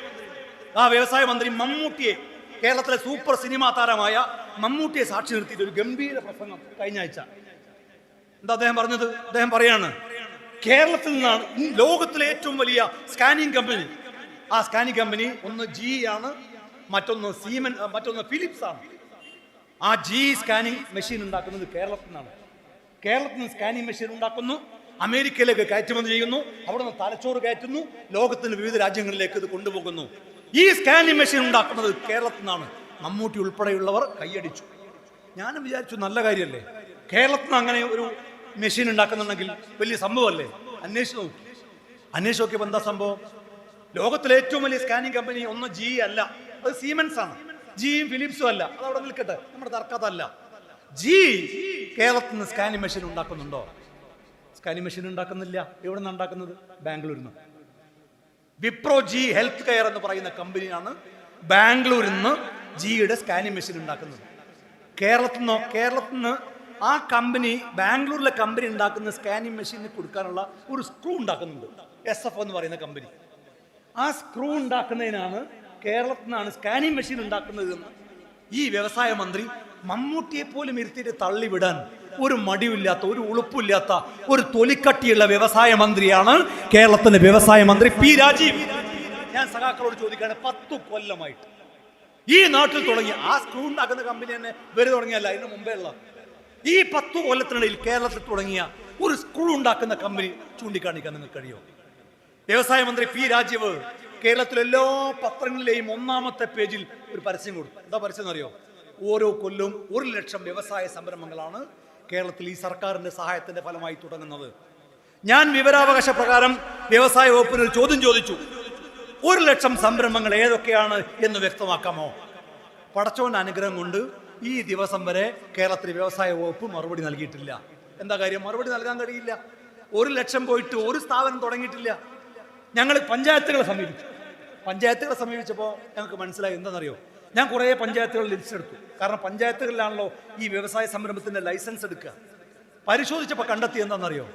[SPEAKER 1] ആ വ്യവസായ മന്ത്രി മമ്മൂട്ടിയെ, കേരളത്തിലെ സൂപ്പർ സിനിമാ താരമായ മമ്മൂട്ടിയെ സാക്ഷി നിർത്തിയിട്ട് ഒരു ഗംഭീര പ്രസംഗം കഴിഞ്ഞ ആഴ്ച. എന്താ അദ്ദേഹം പറഞ്ഞത്? അദ്ദേഹം പറയാണ്, കേരളത്തിൽ നിന്നാണ് ലോകത്തിലെ ഏറ്റവും വലിയ സ്കാനിങ് കമ്പനി. ആ സ്കാനിങ് കമ്പനി ഒന്ന് GE ആണ്, മറ്റൊന്ന് ഫിലിപ്സ് ആണ്. ആ GE സ്കാനിങ് മെഷീൻ ഉണ്ടാക്കുന്നത് കേരളത്തിൽ നിന്നാണ്. കേരളത്തിൽ നിന്ന് സ്കാനിങ് മെഷീൻ ഉണ്ടാക്കുന്നു, അമേരിക്കയിലേക്ക് കയറ്റുമതി ചെയ്യുന്നു, അവിടെ നിന്ന് തലച്ചോറ് കയറ്റുന്നു, ലോകത്തിന്റെ വിവിധ രാജ്യങ്ങളിലേക്ക് ഇത് കൊണ്ടുപോകുന്നു. ഈ സ്കാനിങ് മെഷീൻ ഉണ്ടാക്കുന്നത് കേരളത്തിൽ നിന്നാണ്. മമ്മൂട്ടി ഉൾപ്പെടെയുള്ളവർ കൈയടിച്ചു. ഞാനും വിചാരിച്ചു, നല്ല കാര്യമല്ലേ, കേരളത്തിൽ നിന്ന് അങ്ങനെ ഒരു മെഷീൻ ഉണ്ടാക്കുന്നുണ്ടെങ്കിൽ വലിയ സംഭവമല്ലേ. അന്വേഷിച്ച് നോക്കിയപ്പോൾ എന്താ സംഭവം? ലോകത്തിലെ ഏറ്റവും വലിയ സ്കാനിങ് കമ്പനി ഒന്ന് GE അല്ല, അത് സീമെൻസ് ആണ്. GEയും ഫിലിപ്സും അല്ല, അത് അവിടെ നിൽക്കട്ടെ, നമ്മുടെ തർക്കത്തല്ല. GE കേരളത്തിൽ നിന്ന് സ്കാനിങ് മെഷീൻ ഉണ്ടാക്കുന്നുണ്ടോ? സ്കാനിങ് മെഷീൻ ഉണ്ടാക്കുന്നില്ല. എവിടെ നിന്നാണ് ഉണ്ടാക്കുന്നത്? ബാംഗ്ലൂരിൽ നിന്ന്. വിപ്രോ GE ഹെൽത്ത് കെയർ എന്ന് പറയുന്ന കമ്പനിയാണ് ബാംഗ്ലൂരിൽ നിന്ന് GEയുടെ സ്കാനിങ് മെഷീൻ ഉണ്ടാക്കുന്നത്. കേരളത്തിൽ നിന്ന് ആ കമ്പനി, ബാംഗ്ലൂരിലെ കമ്പനി ഉണ്ടാക്കുന്ന സ്കാനിങ് മെഷീന് കൊടുക്കാനുള്ള ഒരു സ്ക്രൂ ഉണ്ടാക്കുന്നുണ്ട്, SF എന്ന് പറയുന്ന കമ്പനി. ആ സ്ക്രൂ ഉണ്ടാക്കുന്നതിനാണ് കേരളത്തിൽ നിന്നാണ് സ്കാനിങ് മെഷീൻ ഉണ്ടാക്കുന്നതെന്ന് ഈ വ്യവസായ മന്ത്രി മമ്മൂട്ടിയെ പോലും ഇരുത്തിയിട്ട് തള്ളിവിടാൻ ഒരു മടിയില്ലാത്ത, ഒരു ഉളുപ്പില്ലാത്ത, ഒരു തൊലിക്കട്ടിയുള്ള വ്യവസായ മന്ത്രിയാണ് കേരളത്തിന്റെ വ്യവസായ മന്ത്രി P രാജീവ്. ഞാൻ സഖാക്കളോട് ചോദിക്കുകയാണ്, 10 കൊല്ലമായിട്ട് ഈ നാട്ടിൽ തുടങ്ങിയ ആ സ്ക്രൂ ഉണ്ടാക്കുന്ന കമ്പനി തന്നെ വരെ തുടങ്ങിയല്ല, അതിന് മുമ്പേ ഉള്ള ഈ 10 കൊല്ലത്തിനിടയിൽ കേരളത്തിൽ തുടങ്ങിയ ഒരു സ്ക്രൂ ഉണ്ടാക്കുന്ന കമ്പനി ചൂണ്ടിക്കാണിക്കാൻ നിങ്ങൾക്ക് കഴിയുമോ? വ്യവസായ മന്ത്രി P രാജീവ് കേരളത്തിലെ എല്ലാ പത്രങ്ങളിലെയും 1ാമത്തെ പേജിൽ ഒരു പരസ്യം കൊടുത്തു. എന്താ പരസ്യം എന്നറിയോ? ഓരോ കൊല്ലവും 1 ലക്ഷം വ്യവസായ സംരംഭങ്ങളാണ് കേരളത്തിൽ ഈ സർക്കാരിന്റെ സഹായത്തിന്റെ ഫലമായി തുടങ്ങുന്നത്. ഞാൻ വിവരാവകാശ പ്രകാരം വ്യവസായ വകുപ്പിന് ഒരു ചോദ്യം ചോദിച്ചു, 1 ലക്ഷം സംരംഭങ്ങൾ ഏതൊക്കെയാണ് എന്ന് വ്യക്തമാക്കാമോ? പടച്ചോന്റെ അനുഗ്രഹം കൊണ്ട് ഈ ദിവസം വരെ കേരളത്തിലെ വ്യവസായ വകുപ്പ് മറുപടി നൽകിയിട്ടില്ല. എന്താ കാര്യം? മറുപടി നൽകാൻ കഴിയില്ല. 1 ലക്ഷം പോയിട്ട് ഒരു സ്ഥാപനം തുടങ്ങിയിട്ടില്ല. ഞങ്ങൾ പഞ്ചായത്തുകളെ സമീപിച്ചപ്പോൾ ഞങ്ങൾക്ക് മനസ്സിലായി എന്താണെന്നറിയോ? ഞാൻ കുറേ പഞ്ചായത്തുകൾ ലിസ്റ്റ് എടുത്തു. കാരണം പഞ്ചായത്തുകളിലാണല്ലോ ഈ വ്യവസായ സംരംഭത്തിന്റെ ലൈസൻസ് എടുക്കുക. പരിശോധിച്ചപ്പോൾ കണ്ടെത്തി എന്താണെന്നറിയോ?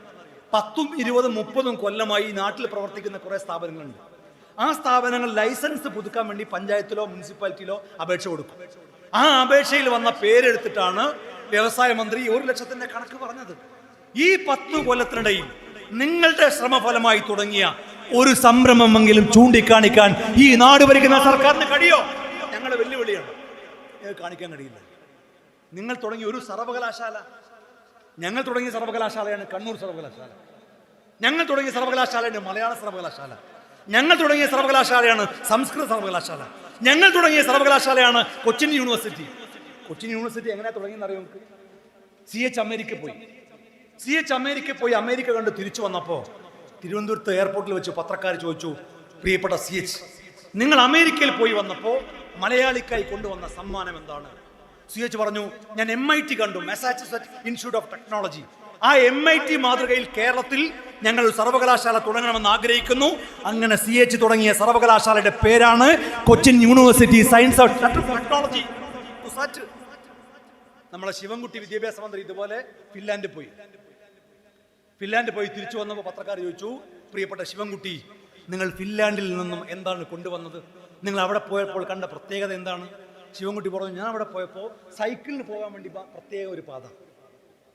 [SPEAKER 1] 10, 20, 30 കൊല്ലമായി ഈ നാട്ടിൽ പ്രവർത്തിക്കുന്ന കുറേ സ്ഥാപനങ്ങളുണ്ട്. ആ സ്ഥാപനങ്ങൾ ലൈസൻസ് പുതുക്കാൻ വേണ്ടി പഞ്ചായത്തിലോ മുനിസിപ്പാലിറ്റിയിലോ അപേക്ഷ കൊടുക്കും. ആ അപേക്ഷയിൽ വന്ന പേരെടുത്തിട്ടാണ് വ്യവസായ മന്ത്രി 1 ലക്ഷത്തിന്റെ കണക്ക് പറഞ്ഞത്. ഈ 10 കൊല്ലത്തിനിടയിൽ നിങ്ങളുടെ ശ്രമഫലമായി തുടങ്ങിയ ഒരു സംരംഭമെങ്കിലും ചൂണ്ടിക്കാണിക്കാൻ ഈ നാട് ഭരിക്കുന്ന സർക്കാരിന് കഴിയോ? ഞങ്ങളുടെ വെല്ലുവിളിയാണ്. കാണിക്കാൻ കഴിയില്ല. നിങ്ങൾ തുടങ്ങിയ ഒരു സർവകലാശാല, ഞങ്ങൾ തുടങ്ങിയ സർവകലാശാലയാണ് കണ്ണൂർ സർവകലാശാല, ഞങ്ങൾ തുടങ്ങിയ സർവകലാശാലയാണ് മലയാള സർവകലാശാല, ഞങ്ങൾ തുടങ്ങിയ സർവകലാശാലയാണ് സംസ്കൃത സർവകലാശാല, ഞങ്ങൾ തുടങ്ങിയ സർവകലാശാലയാണ് കൊച്ചിൻ യൂണിവേഴ്സിറ്റി. കൊച്ചിൻ യൂണിവേഴ്സിറ്റി എങ്ങനെയാ തുടങ്ങിയെന്ന് അറിയാം നമുക്ക്? CH അമേരിക്ക പോയി അമേരിക്ക കണ്ട് തിരിച്ചു വന്നപ്പോൾ തിരുവനന്തപുരത്ത് എയർപോർട്ടിൽ വെച്ച് പത്രക്കാർ ചോദിച്ചു, പ്രിയപ്പെട്ട CH, നിങ്ങൾ അമേരിക്കയിൽ പോയി വന്നപ്പോൾ മലയാളിക്കായി കൊണ്ടുവന്ന സമ്മാനം എന്താണ്? CH പറഞ്ഞു, ഞാൻ MIT കണ്ടു, മസാച്യുസെറ്റ്സ് ഇൻസ്റ്റിറ്റ്യൂട്ട് ഓഫ് ടെക്നോളജി. ആ MIT മാതൃകയിൽ കേരളത്തിൽ ഞങ്ങൾ ഒരു സർവകലാശാല തുടങ്ങണമെന്ന് ആഗ്രഹിക്കുന്നു. അങ്ങനെ CH തുടങ്ങിയ സർവകലാശാലയുടെ പേരാണ് Cochin university science of technology. നമ്മളെ ശിവൻകുട്ടി വിദ്യാഭ്യാസ മന്ത്രി ഇതുപോലെ ഫിൻലാൻഡിൽ പോയി തിരിച്ചു വന്നപ്പോൾ പത്രക്കാർ ചോദിച്ചു, പ്രിയപ്പെട്ട ശിവൻകുട്ടി, നിങ്ങൾ ഫിൻലാൻഡിൽ നിന്നും എന്താണ് കൊണ്ടുവന്നത്? നിങ്ങൾ അവിടെ പോയപ്പോൾ കണ്ട പ്രത്യേകത എന്താണ്? ശിവൻകുട്ടി പറഞ്ഞു, ഞാൻ അവിടെ പോയപ്പോൾ സൈക്കിളിന് പോകാൻ വേണ്ടി പ്രത്യേക ഒരു പാത,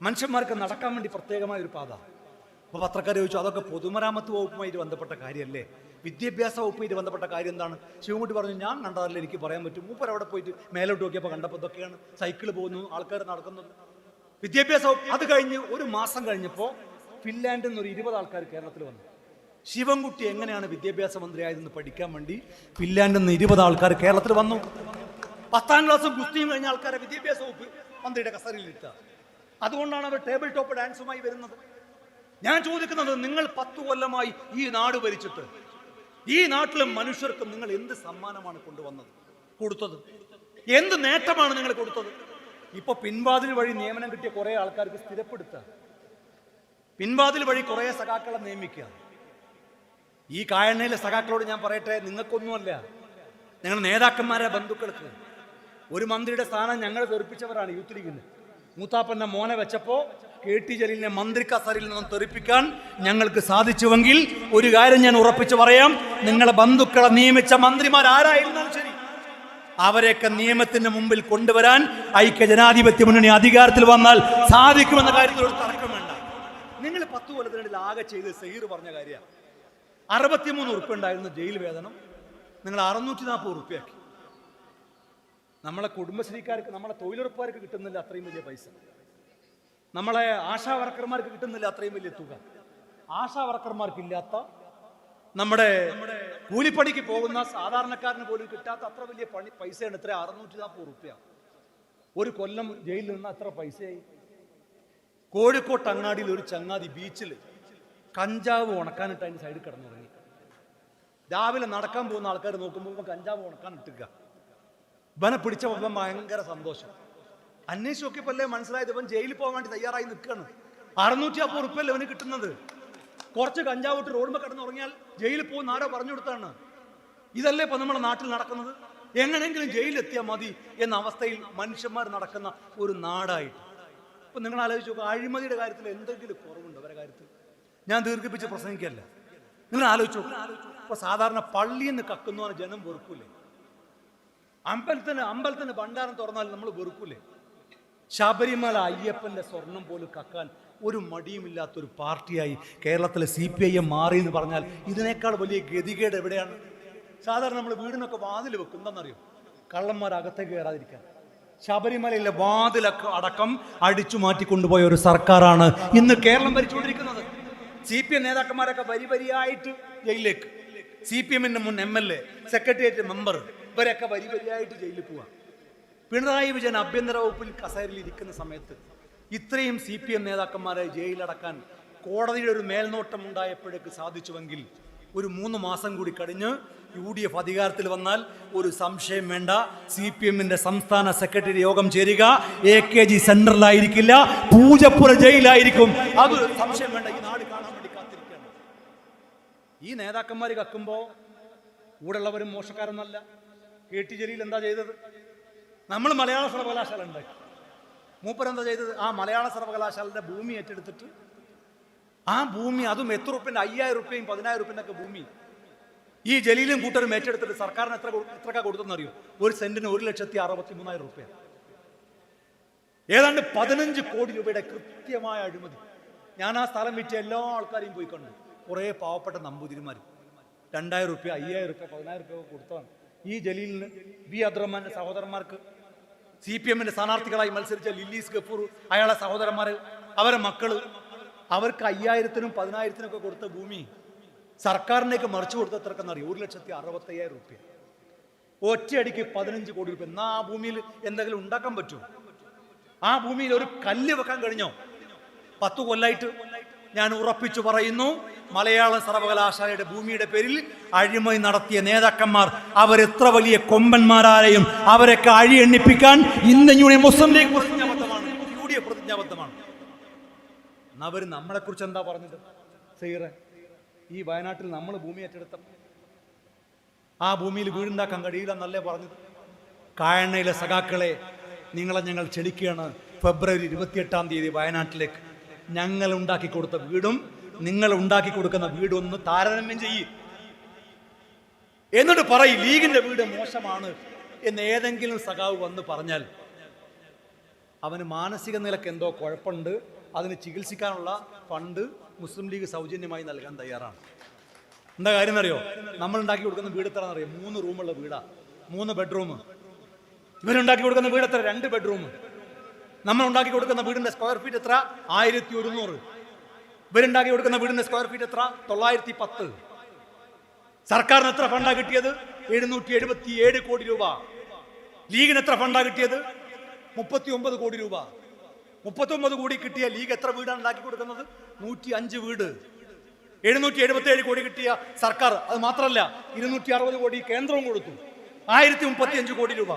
[SPEAKER 1] മനുഷ്യന്മാർക്ക് നടക്കാൻ വേണ്ടി പ്രത്യേകമായ ഒരു പാത. അപ്പോൾ പത്രക്കാർ ചോദിച്ചു, അതൊക്കെ പൊതുമരാമത്ത് വകുപ്പുമായിട്ട് ബന്ധപ്പെട്ട കാര്യമല്ലേ? വിദ്യാഭ്യാസ വകുപ്പുമായിട്ട് ബന്ധപ്പെട്ട കാര്യം എന്താണ്? ശിവൻകുട്ടി പറഞ്ഞു, ഞാൻ കണ്ടതല്ലേ എനിക്ക് പറയാൻ പറ്റും. മൂപ്പർ അവിടെ പോയിട്ട് മേലോട്ട് നോക്കിയപ്പോൾ കണ്ടപ്പോൾ ഇതൊക്കെയാണ്, സൈക്കിൾ പോകുന്നു, ആൾക്കാർ നടക്കുന്നത്. വിദ്യാഭ്യാസ വകുപ്പ്. അത് കഴിഞ്ഞ് ഒരു മാസം കഴിഞ്ഞപ്പോൾ ഫിൻലാൻഡിൽ നിന്ന് ഒരു 20 ആൾക്കാർ കേരളത്തിൽ വന്നു. ശിവൻകുട്ടി എങ്ങനെയാണ് വിദ്യാഭ്യാസ മന്ത്രിയായതെന്ന് പഠിക്കാൻ വേണ്ടി ഫിൻലാൻഡിൽ നിന്ന് 20 ആൾക്കാർ കേരളത്തിൽ വന്നു. 10ാം ക്ലാസ്സും ഗുസ്തിയും കഴിഞ്ഞ ആൾക്കാരെ വിദ്യാഭ്യാസ വകുപ്പ് മന്ത്രിയുടെ കസേരയിൽ ഇട്ട. അതുകൊണ്ടാണ് അവർ ടേബിൾ ടോപ്പ് ഡാൻസുമായി വരുന്നത്. ഞാൻ ചോദിക്കുന്നത്, നിങ്ങൾ 10 കൊല്ലമായി ഈ നാട് ഭരിച്ചിട്ട് ഈ നാട്ടിലെ മനുഷ്യർക്ക് നിങ്ങൾ എന്ത് സമ്മാനമാണ് കൊടുത്തത്? എന്ത് നേട്ടമാണ് നിങ്ങൾ കൊടുത്തത്? ഇപ്പൊ പിൻവാതിൽ വഴി നിയമനം കിട്ടിയ കുറെ ആൾക്കാർക്ക് സ്ഥിരപ്പെടുത്തുക, പിൻവാതിൽ വഴി കുറെ സഖാക്കളെ നിയമിക്കുക. ഈ കായണ്ണയിലെ സഖാക്കളോട് ഞാൻ പറയട്ടെ, നിങ്ങൾക്കൊന്നുമല്ല, ഞങ്ങൾ നേതാക്കന്മാരെ ബന്ധുക്കൾക്ക് ഒരു മന്ത്രിയുടെ സ്ഥാനം ഞങ്ങൾ തെറിപ്പിച്ചവരാണ് യൂത്ത് ലീഗിന്. മൂത്താപ്പന്റെ മോനെ വെച്ചപ്പോൾ KT ജലീലിനെ മന്ത്രി കസറിൽ നിന്നും തെറിപ്പിക്കാൻ ഞങ്ങൾക്ക് സാധിച്ചുവെങ്കിൽ ഒരു കാര്യം ഞാൻ ഉറപ്പിച്ചു പറയാം, നിങ്ങളെ ബന്ധുക്കളെ നിയമിച്ച മന്ത്രിമാർ ആരായിരുന്നാലും ശരി, അവരെയൊക്കെ നിയമത്തിന്റെ മുമ്പിൽ കൊണ്ടുവരാൻ ഐക്യ ജനാധിപത്യ മുന്നണി അധികാരത്തിൽ വന്നാൽ സാധിക്കുമെന്ന കാര്യത്തിൽ ഒരു തർക്കം വേണ്ട. നിങ്ങൾ 10 കൊല്ലത്തിനിടയിൽ ആകെ ചെയ്ത് സഹീർ പറഞ്ഞ കാര്യമാണ്. 63 ഉറുപ്പ്യ ഉണ്ടായിരുന്ന ജയിൽ വേതനം നിങ്ങൾ 640 ഉറുപ്പ്യാക്കി. നമ്മളെ കുടുംബശ്രീക്കാർക്ക്, നമ്മളെ തൊഴിലുറപ്പുകാർക്ക് കിട്ടുന്നില്ല അത്രയും വലിയ പൈസ, നമ്മളെ ആശാ വർക്കർമാർക്ക് കിട്ടുന്നില്ല അത്രയും വലിയ തുക. ആശാ വർക്കർമാർക്കില്ലാത്ത, നമ്മുടെ കൂലിപ്പണിക്ക് പോകുന്ന സാധാരണക്കാരന് പോലും കിട്ടാത്ത അത്ര വലിയ പൈസയാണ്. ഇത്ര 640 ഉറുപ്പ്യ. ഒരു കൊല്ലം ജയിലിൽ നിന്ന് അത്ര പൈസയായി. കോഴിക്കോട്ട് അങ്ങാടിയിൽ ഒരു ചങ്ങാതി ബീച്ചിൽ കഞ്ചാവ് ഉണക്കാനിട്ട് അതിന് സൈഡിൽ കിടന്നുറങ്ങി. രാവിലെ നടക്കാൻ പോകുന്ന ആൾക്കാർ നോക്കുമ്പോൾ കഞ്ചാവ് ഉണക്കാൻ ഇട്ടുക. ഇവനെ പിടിച്ചപ്പോൾ ഭയങ്കര സന്തോഷം. അന്വേഷിച്ച് നോക്കിയപ്പോഴല്ലേ മനസ്സിലായത് ഇവൻ ജയിലിൽ പോകാൻ വേണ്ടി തയ്യാറായി നിൽക്കുകയാണ്. 640 ഉറുപ്പ്യല്ലേ ഇവന് കിട്ടുന്നത്. കുറച്ച് കഞ്ചാവ് ഇട്ട് റോഡുമ്പോൾ കിടന്നുറങ്ങിയാൽ ജയിലിൽ പോകുന്ന ആരോ പറഞ്ഞു കൊടുത്താണ്. ഇതല്ലേ ഇപ്പൊ നമ്മുടെ നാട്ടിൽ നടക്കുന്നത്? എങ്ങനെയെങ്കിലും ജയിലിലെത്തിയാൽ മതി എന്ന അവസ്ഥയിൽ മനുഷ്യന്മാർ നടക്കുന്ന ഒരു നാടായിട്ട്. ഇപ്പൊ നിങ്ങൾ ആലോചിച്ച് നോക്കുക, അഴിമതിയുടെ കാര്യത്തിൽ എന്തെങ്കിലും കുറവുണ്ടോ അവരുടെ കാര്യത്തിൽ? ഞാൻ ദീർഘിപ്പിച്ച് പ്രസംഗിക്കല്ല. നിങ്ങൾ ആലോചിച്ച് നോക്കുക, ഇപ്പൊ സാധാരണ പള്ളിയിൽ നിന്ന് കക്കുന്നവന് ജനം വെറുക്കൂലേ? അമ്പലത്തിന് ഭണ്ഡാരം തുറന്നാൽ നമ്മൾ വെറുക്കൂലേ? ശബരിമല അയ്യപ്പന്റെ സ്വർണം പോലും കക്കാൻ ഒരു മടിയുമില്ലാത്തൊരു പാർട്ടിയായി കേരളത്തിലെ CPIM മാറി എന്ന് പറഞ്ഞാൽ ഇതിനേക്കാൾ വലിയ ഗതികേട് എവിടെയാണ്? സാധാരണ നമ്മൾ വീടിനൊക്കെ വാതിൽ വെക്കും, എന്താണെന്നറിയോ? കള്ളന്മാർ അകത്തേക്ക് കയറാതിരിക്കാൻ. ശബരിമലയിലെ വാതിലൊക്കെ അടക്കം അടിച്ചു മാറ്റിക്കൊണ്ടുപോയ ഒരു സർക്കാരാണ് ഇന്ന് കേരളം ഭരിച്ചുകൊണ്ടിരിക്കുന്നത്. CPM നേതാക്കന്മാരൊക്കെ വരിയായിട്ട് ജയിലിലേക്ക്, CPMന്റെ മുൻ MLA, സെക്രട്ടേറിയറ്റ് മെമ്പർ, ഇവരൊക്കെ വരിയായിട്ട് ജയിലിൽ പോവാ. പിണറായി വിജയൻ ആഭ്യന്തര വകുപ്പിൽ കസേരയിൽ ഇരിക്കുന്ന സമയത്ത് ഇത്രയും CPM നേതാക്കന്മാരെ ജയിലടക്കാൻ കോടതിയുടെ ഒരു മേൽനോട്ടം ഉണ്ടായപ്പോഴേക്ക് സാധിച്ചുവെങ്കിൽ ഒരു 3 മാസം കൂടി കഴിഞ്ഞ് UDF അധികാരത്തിൽ വന്നാൽ ഒരു സംശയം വേണ്ട, CPMന്റെ സംസ്ഥാന സെക്രട്ടറി യോഗം ചേരുക AKG സെന്ററിലായിരിക്കില്ല, പൂജപ്പുര ജയിലായിരിക്കും. അത് സംശയം വേണ്ട. ഈ നാട് കാണാൻ വേണ്ടി കാത്തിരിക്കുകയാണ്. ഈ നേതാക്കന്മാർ കക്കുമ്പോൾ കൂടെയുള്ളവരും മോശക്കാരൊന്നല്ല. KT ജലീൽ എന്താ ചെയ്തത്? നമ്മൾ മലയാള സർവകലാശാല ഉണ്ടാക്കി. മൂപ്പരെന്താ ചെയ്തത്? ആ മലയാള സർവകലാശാലയുടെ ഭൂമി ഏറ്റെടുത്തിട്ട് ആ ഭൂമി അതും എത്ര റുപ്യൻ്റെ 5000 റുപ്യയും 10000 റുപ്യൻ്റെ ഒക്കെ ഭൂമി ഈ ജലീലും കൂട്ടരും ഏറ്റെടുത്തിട്ട് സർക്കാരിന് എത്രക്കാ കൊടുത്തെന്നറിയോ? ഒരു സെന്റിന് 1,63,000 റുപ്യ. ഏതാണ്ട് 15 കോടി രൂപയുടെ കൃത്യമായ അഴിമതി. ഞാൻ ആ സ്ഥലം വിറ്റ എല്ലാ ആൾക്കാരെയും പോയി കണ്ടു. കുറേ പാവപ്പെട്ട നമ്പൂതിരിമാർ 2000 റുപ്യ 5000 റുപ്യ 10000 റുപ്യ കൊടുത്തതാണ് ഈ ജലീലിന്. വി അബ്ദുറഹ്മാന്റെ സഹോദരന്മാർക്ക്, CPM-ന്റെ സ്ഥാനാർത്ഥികളായി മത്സരിച്ച ലില്ലീസ് ഗഫൂർ, അയാളെ സഹോദരന്മാർ, അവരെ മക്കള്, അവർക്ക് 5000-നും 10000-നും ഒക്കെ കൊടുത്ത ഭൂമി സർക്കാരിനേക്ക് മറിച്ചു കൊടുത്ത എത്രക്കെന്നറിയോ? 1,65,000 റുപ്യ. ഒറ്റയടിക്ക് 15 കോടി രൂപ. എന്നാ ആ ഭൂമിയിൽ എന്തെങ്കിലും ഉണ്ടാക്കാൻ പറ്റുമോ? ആ ഭൂമിയിൽ ഒരു കല്ല് വെക്കാൻ കഴിഞ്ഞോ? 10 കൊല്ലായിട്ട് ഞാൻ ഉറപ്പിച്ചു പറയുന്നു, മലയാള സർവകലാശാലയുടെ ഭൂമിയുടെ പേരിൽ അഴിമതി നടത്തിയ നേതാക്കന്മാർ അവരെത്ര വലിയ കൊമ്പന്മാരാരെയും അവരൊക്കെ അഴി എണ്ണിപ്പിക്കാൻ ഇന്ന് യൂണിയൻ മുസ്ലിം ലീഗ് പ്രതിജ്ഞാബദ്ധമാണ്, UDF പ്രതിജ്ഞാബദ്ധമാണ്. എന്നാ അവർ നമ്മളെ കുറിച്ച് എന്താ പറഞ്ഞത്? സൈറെ, ഈ വയനാട്ടിൽ നമ്മൾ ഭൂമി ഏറ്റെടുത്ത ആ ഭൂമിയിൽ വീടുണ്ടാക്കാൻ കഴിയില്ലെന്നല്ലേ പറഞ്ഞത്? കായണ്ണയിലെ സഖാക്കളെ, നിങ്ങളെ ഞങ്ങൾ ക്ഷണിക്കുകയാണ് ഫെബ്രുവരി 28-ാം തീയതി വയനാട്ടിലേക്ക്. ഞങ്ങൾ ഉണ്ടാക്കി കൊടുത്ത വീടും നിങ്ങൾ ഉണ്ടാക്കി കൊടുക്കുന്ന വീടും ഒന്ന് താരതമ്യം ചെയ്യും. എന്നിട്ട് പറയും ലീഗിന്റെ വീട് മോശമാണ് എന്ന് ഏതെങ്കിലും സഖാവ് വന്ന് പറഞ്ഞാൽ അവന് മാനസിക നിലക്ക് എന്തോ കുഴപ്പമുണ്ട്, അതിന് ചികിത്സിക്കാനുള്ള ഫണ്ട് മുസ്ലിം ലീഗ് സൗജന്യമായി നൽകാൻ തയ്യാറാണ്. എന്താ കാര്യം അറിയോ? നമ്മൾ ഉണ്ടാക്കി കൊടുക്കുന്ന വീട് എത്ര എന്നറിയോ? 3 റൂമുള്ള വീടാ, 3 ബെഡ്റൂം. ഇവരുണ്ടാക്കി കൊടുക്കുന്ന വീട് എത്ര? 2 ബെഡ്റൂം. നമ്മൾ ഉണ്ടാക്കി കൊടുക്കുന്ന വീടിന്റെ സ്ക്വയർ ഫീറ്റ് എത്ര? 1100. ഇവരുണ്ടാക്കി കൊടുക്കുന്ന വീടിന്റെ സ്ക്വയർ ഫീറ്റ് എത്ര? 910. സർക്കാരിന് എത്ര ഫണ്ടാ കിട്ടിയത്? 777 കോടി രൂപ. ലീഗിന് എത്ര ഫണ്ടാ കിട്ടിയത്? 39 കോടി രൂപ. 39 കോടി കിട്ടിയ ലീഗ് എത്ര വീടാണ് ഉണ്ടാക്കി കൊടുക്കുന്നത്? 105 വീട്. 777 കോടി കിട്ടിയ സർക്കാർ, അത് മാത്രമല്ല 260 കോടി കേന്ദ്രവും കൊടുത്തു. 1035 കോടി രൂപ.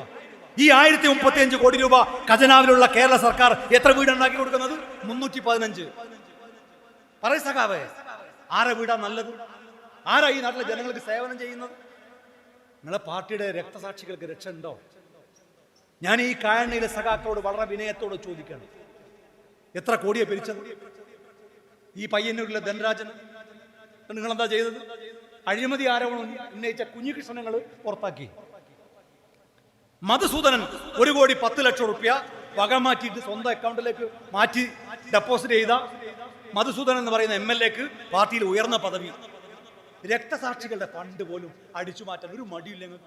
[SPEAKER 1] ഈ 1035 കോടി രൂപ ഖജനാവിലുള്ള കേരള സർക്കാർ എത്ര വീട് ഉണ്ടാക്കി കൊടുക്കുന്നത്? 315. പറയ സഖാവേ, ആരാ വീടാ നല്ലത്? ആരാ ഈ നാട്ടിലെ ജനങ്ങൾക്ക് സേവനം ചെയ്യുന്നത്? നിങ്ങളെ പാർട്ടിയുടെ രക്തസാക്ഷികൾക്ക് രക്ഷ ഉണ്ടോ? ഞാൻ ഈ കായണ്ണയിലെ സഖാക്കളോട് വളരെ വിനയത്തോട് ചോദിക്കണം, എത്ര കോടിയെ പിരിച്ചത്? ഈ പയ്യന്നൂരിലെ ധനരാജന് നിങ്ങളെന്താ ചെയ്തത്? അഴിമതി ആരോപണം ഉന്നയിച്ച കുഞ്ഞികൃഷ്ണങ്ങൾ പുറത്താക്കി. മധുസൂദനൻ 1,10,00,000 റുപ്യ വക മാറ്റിയിട്ട് സ്വന്തം അക്കൗണ്ടിലേക്ക് മാറ്റി ഡെപ്പോസിറ്റ് ചെയ്ത മധുസൂദനൻ എന്ന് പറയുന്ന MLA-ക്ക് പാർട്ടിയിൽ ഉയർന്ന പദവി. രക്തസാക്ഷികളുടെ ഫണ്ട് പോലും അടിച്ചു മാറ്റാൻ ഒരു മടിയില്ലെങ്കിൽ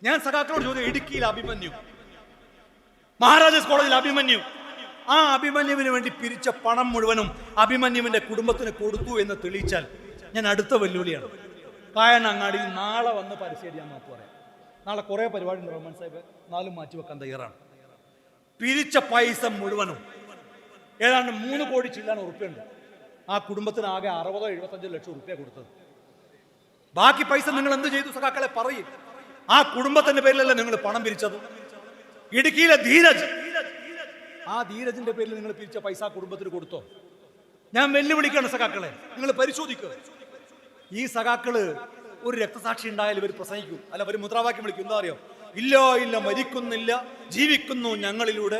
[SPEAKER 1] ഞാൻ സഖാക്കളോട് ചോദിച്ചു, ഇടുക്കിയിൽ അഭിമന്യു, മഹാരാജാസ് കോളേജിൽ അഭിമന്യു, ആ അഭിമന്യുവിന് വേണ്ടി പിരിച്ച പണം മുഴുവനും അഭിമന്യുവിന്റെ കുടുംബത്തിന് കൊടുത്തു എന്ന് തെളിയിച്ചാൽ ഞാൻ അടുത്ത വെല്ലുവിളിയാണ്. കായണ്ണങ്ങാടിയിൽ നാളെ വന്ന് പരിശീലിക്കാൻ മാറ്റി പറയാം. നാളെ കുറേ പരിപാടി ഉണ്ട്. റഹ്മാൻ സാഹിബ് 4 മാറ്റി വെക്കാൻ തയ്യാറാണ്. പിരിച്ച പൈസ മുഴുവനും ഏതാണ്ട് 3 കോടി ചില്ലാൻ ഉറുപ്പ്യുണ്ട്. ആ കുടുംബത്തിന് ആകെ 60-75 ലക്ഷം റുപ്യ കൊടുത്തത്. ബാക്കി പൈസ നിങ്ങൾ എന്ത് ചെയ്തു സഖാക്കളെ പറയും? ആ കുടുംബത്തിന്റെ പേരിലല്ലേ നിങ്ങൾ പണം പിരിച്ചത്? ഇടുക്കിയിലെ ധീരജ്, ആ ധീരജിന്റെ പേരിൽ നിങ്ങൾ പിരിച്ച പൈസ കുടുംബത്തിന് കൊടുത്തോ? ഞാൻ വെല്ലുവിളിക്കാണ് സഖാക്കളെ, നിങ്ങൾ പരിശോധിക്കുക. ഈ സഖാക്കള് ഒരു രക്തസാക്ഷി ഉണ്ടായാലും ഇവർ പ്രസംഗിക്കും, അല്ല ഒരു മുദ്രാവാക്യം വിളിക്കും. എന്താ അറിയോ? ഇല്ല ഇല്ല, മരിക്കുന്നില്ല, ജീവിക്കുന്നു ഞങ്ങളിലൂടെ.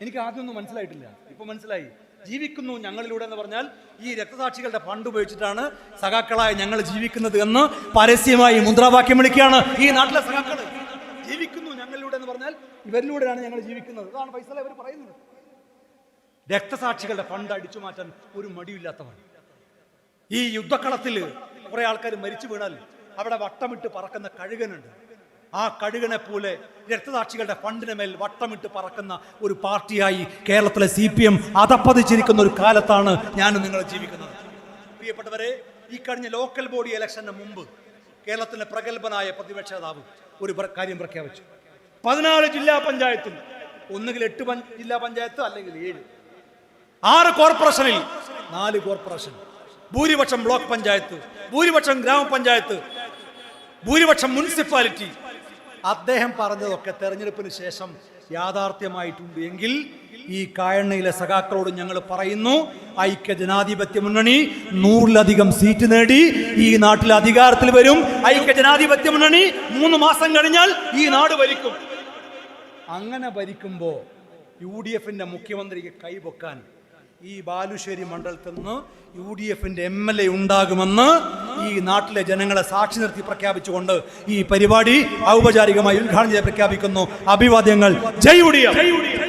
[SPEAKER 1] എനിക്ക് ആദ്യമൊന്നും മനസ്സിലായിട്ടില്ല, ഇപ്പൊ മനസ്സിലായി. ജീവിക്കുന്നു ഞങ്ങളിലൂടെ എന്ന് പറഞ്ഞാൽ ഈ രക്തസാക്ഷികളുടെ ഫണ്ട് ഉപയോഗിച്ചിട്ടാണ് സഖാക്കളായ ഞങ്ങൾ ജീവിക്കുന്നത് എന്ന് പരസ്യമായി മുദ്രാവാക്യം വിളിക്കുകയാണ് ഈ നാട്ടിലെ സഖാക്കള്. ജീവിക്കുന്നു ഞങ്ങളിലൂടെ എന്ന് പറഞ്ഞാൽ ഇവരിലൂടെയാണ് ഞങ്ങൾ ജീവിക്കുന്നത്. അതാണ് പൈസ ഇവർ പറയുന്നത്. രക്തസാക്ഷികളുടെ ഫണ്ട് അടിച്ചു മാറ്റാൻ ഒരു മടിയില്ലാത്തവർ. ഈ യുദ്ധക്കളത്തിൽ കുറെ ആൾക്കാർ മരിച്ചു വീണാൽ അവിടെ വട്ടമിട്ട് പറക്കുന്ന കഴുകനുണ്ട്. ആ കഴുകനെ പോലെ രക്തസാക്ഷികളുടെ ഫണ്ടിന് മേൽ വട്ടമിട്ട് പറക്കുന്ന ഒരു പാർട്ടിയായി കേരളത്തിലെ CPM അതപ്പതിച്ചിരിക്കുന്ന ഒരു കാലത്താണ് ഞാനും നിങ്ങൾ ജീവിക്കുന്നത്. പ്രിയപ്പെട്ടവരെ, ഈ കഴിഞ്ഞ ലോക്കൽ ബോഡി ഇലക്ഷന് മുമ്പ് കേരളത്തിലെ പ്രഗത്ഭനായ പ്രതിപക്ഷ നേതാവ് ഒരു കാര്യം പ്രഖ്യാപിച്ചു. 14 ജില്ലാ പഞ്ചായത്തിൽ ഒന്നുകിൽ 8 ജില്ലാ പഞ്ചായത്ത് അല്ലെങ്കിൽ 7, 6 കോർപ്പറേഷനിൽ 4 കോർപ്പറേഷൻ, ഭൂരിപക്ഷം ബ്ലോക്ക് പഞ്ചായത്ത്, ഭൂരിപക്ഷം ഗ്രാമപഞ്ചായത്ത്, ഭൂരിപക്ഷം മുനിസിപ്പാലിറ്റി. അദ്ദേഹം പറഞ്ഞതൊക്കെ തെരഞ്ഞെടുപ്പിന് ശേഷം യാഥാർത്ഥ്യമായിട്ടുണ്ട് എങ്കിൽ ഈ കായണ്ണയിലെ സഖാക്കളോട് ഞങ്ങൾ പറയുന്നു, ഐക്യ ജനാധിപത്യ മുന്നണി 100-ലധികം സീറ്റ് നേടി ഈ നാട്ടിൽ അധികാരത്തിൽ വരും. ഐക്യ ജനാധിപത്യ മുന്നണി 3 മാസം കഴിഞ്ഞാൽ ഈ നാട് ഭരിക്കും. അങ്ങനെ ഭരിക്കുമ്പോൾ UDF-ന്റെ മുഖ്യമന്ത്രിക്ക് കൈപൊക്കാൻ
[SPEAKER 2] ഈ ബാലുശ്ശേരി മണ്ഡലത്തിൽ നിന്ന് UDFന്റെ MLA ഉണ്ടാകുമെന്ന് ഈ നാട്ടിലെ ജനങ്ങളെ സാക്ഷി നിർത്തി പ്രഖ്യാപിച്ചുകൊണ്ട് ഈ പരിപാടി ഔപചാരികമായി ഉദ്ഘാടനം ചെയ്ത് പ്രഖ്യാപിക്കുന്നു. അഭിവാദ്യങ്ങൾ. ജയ് UDF.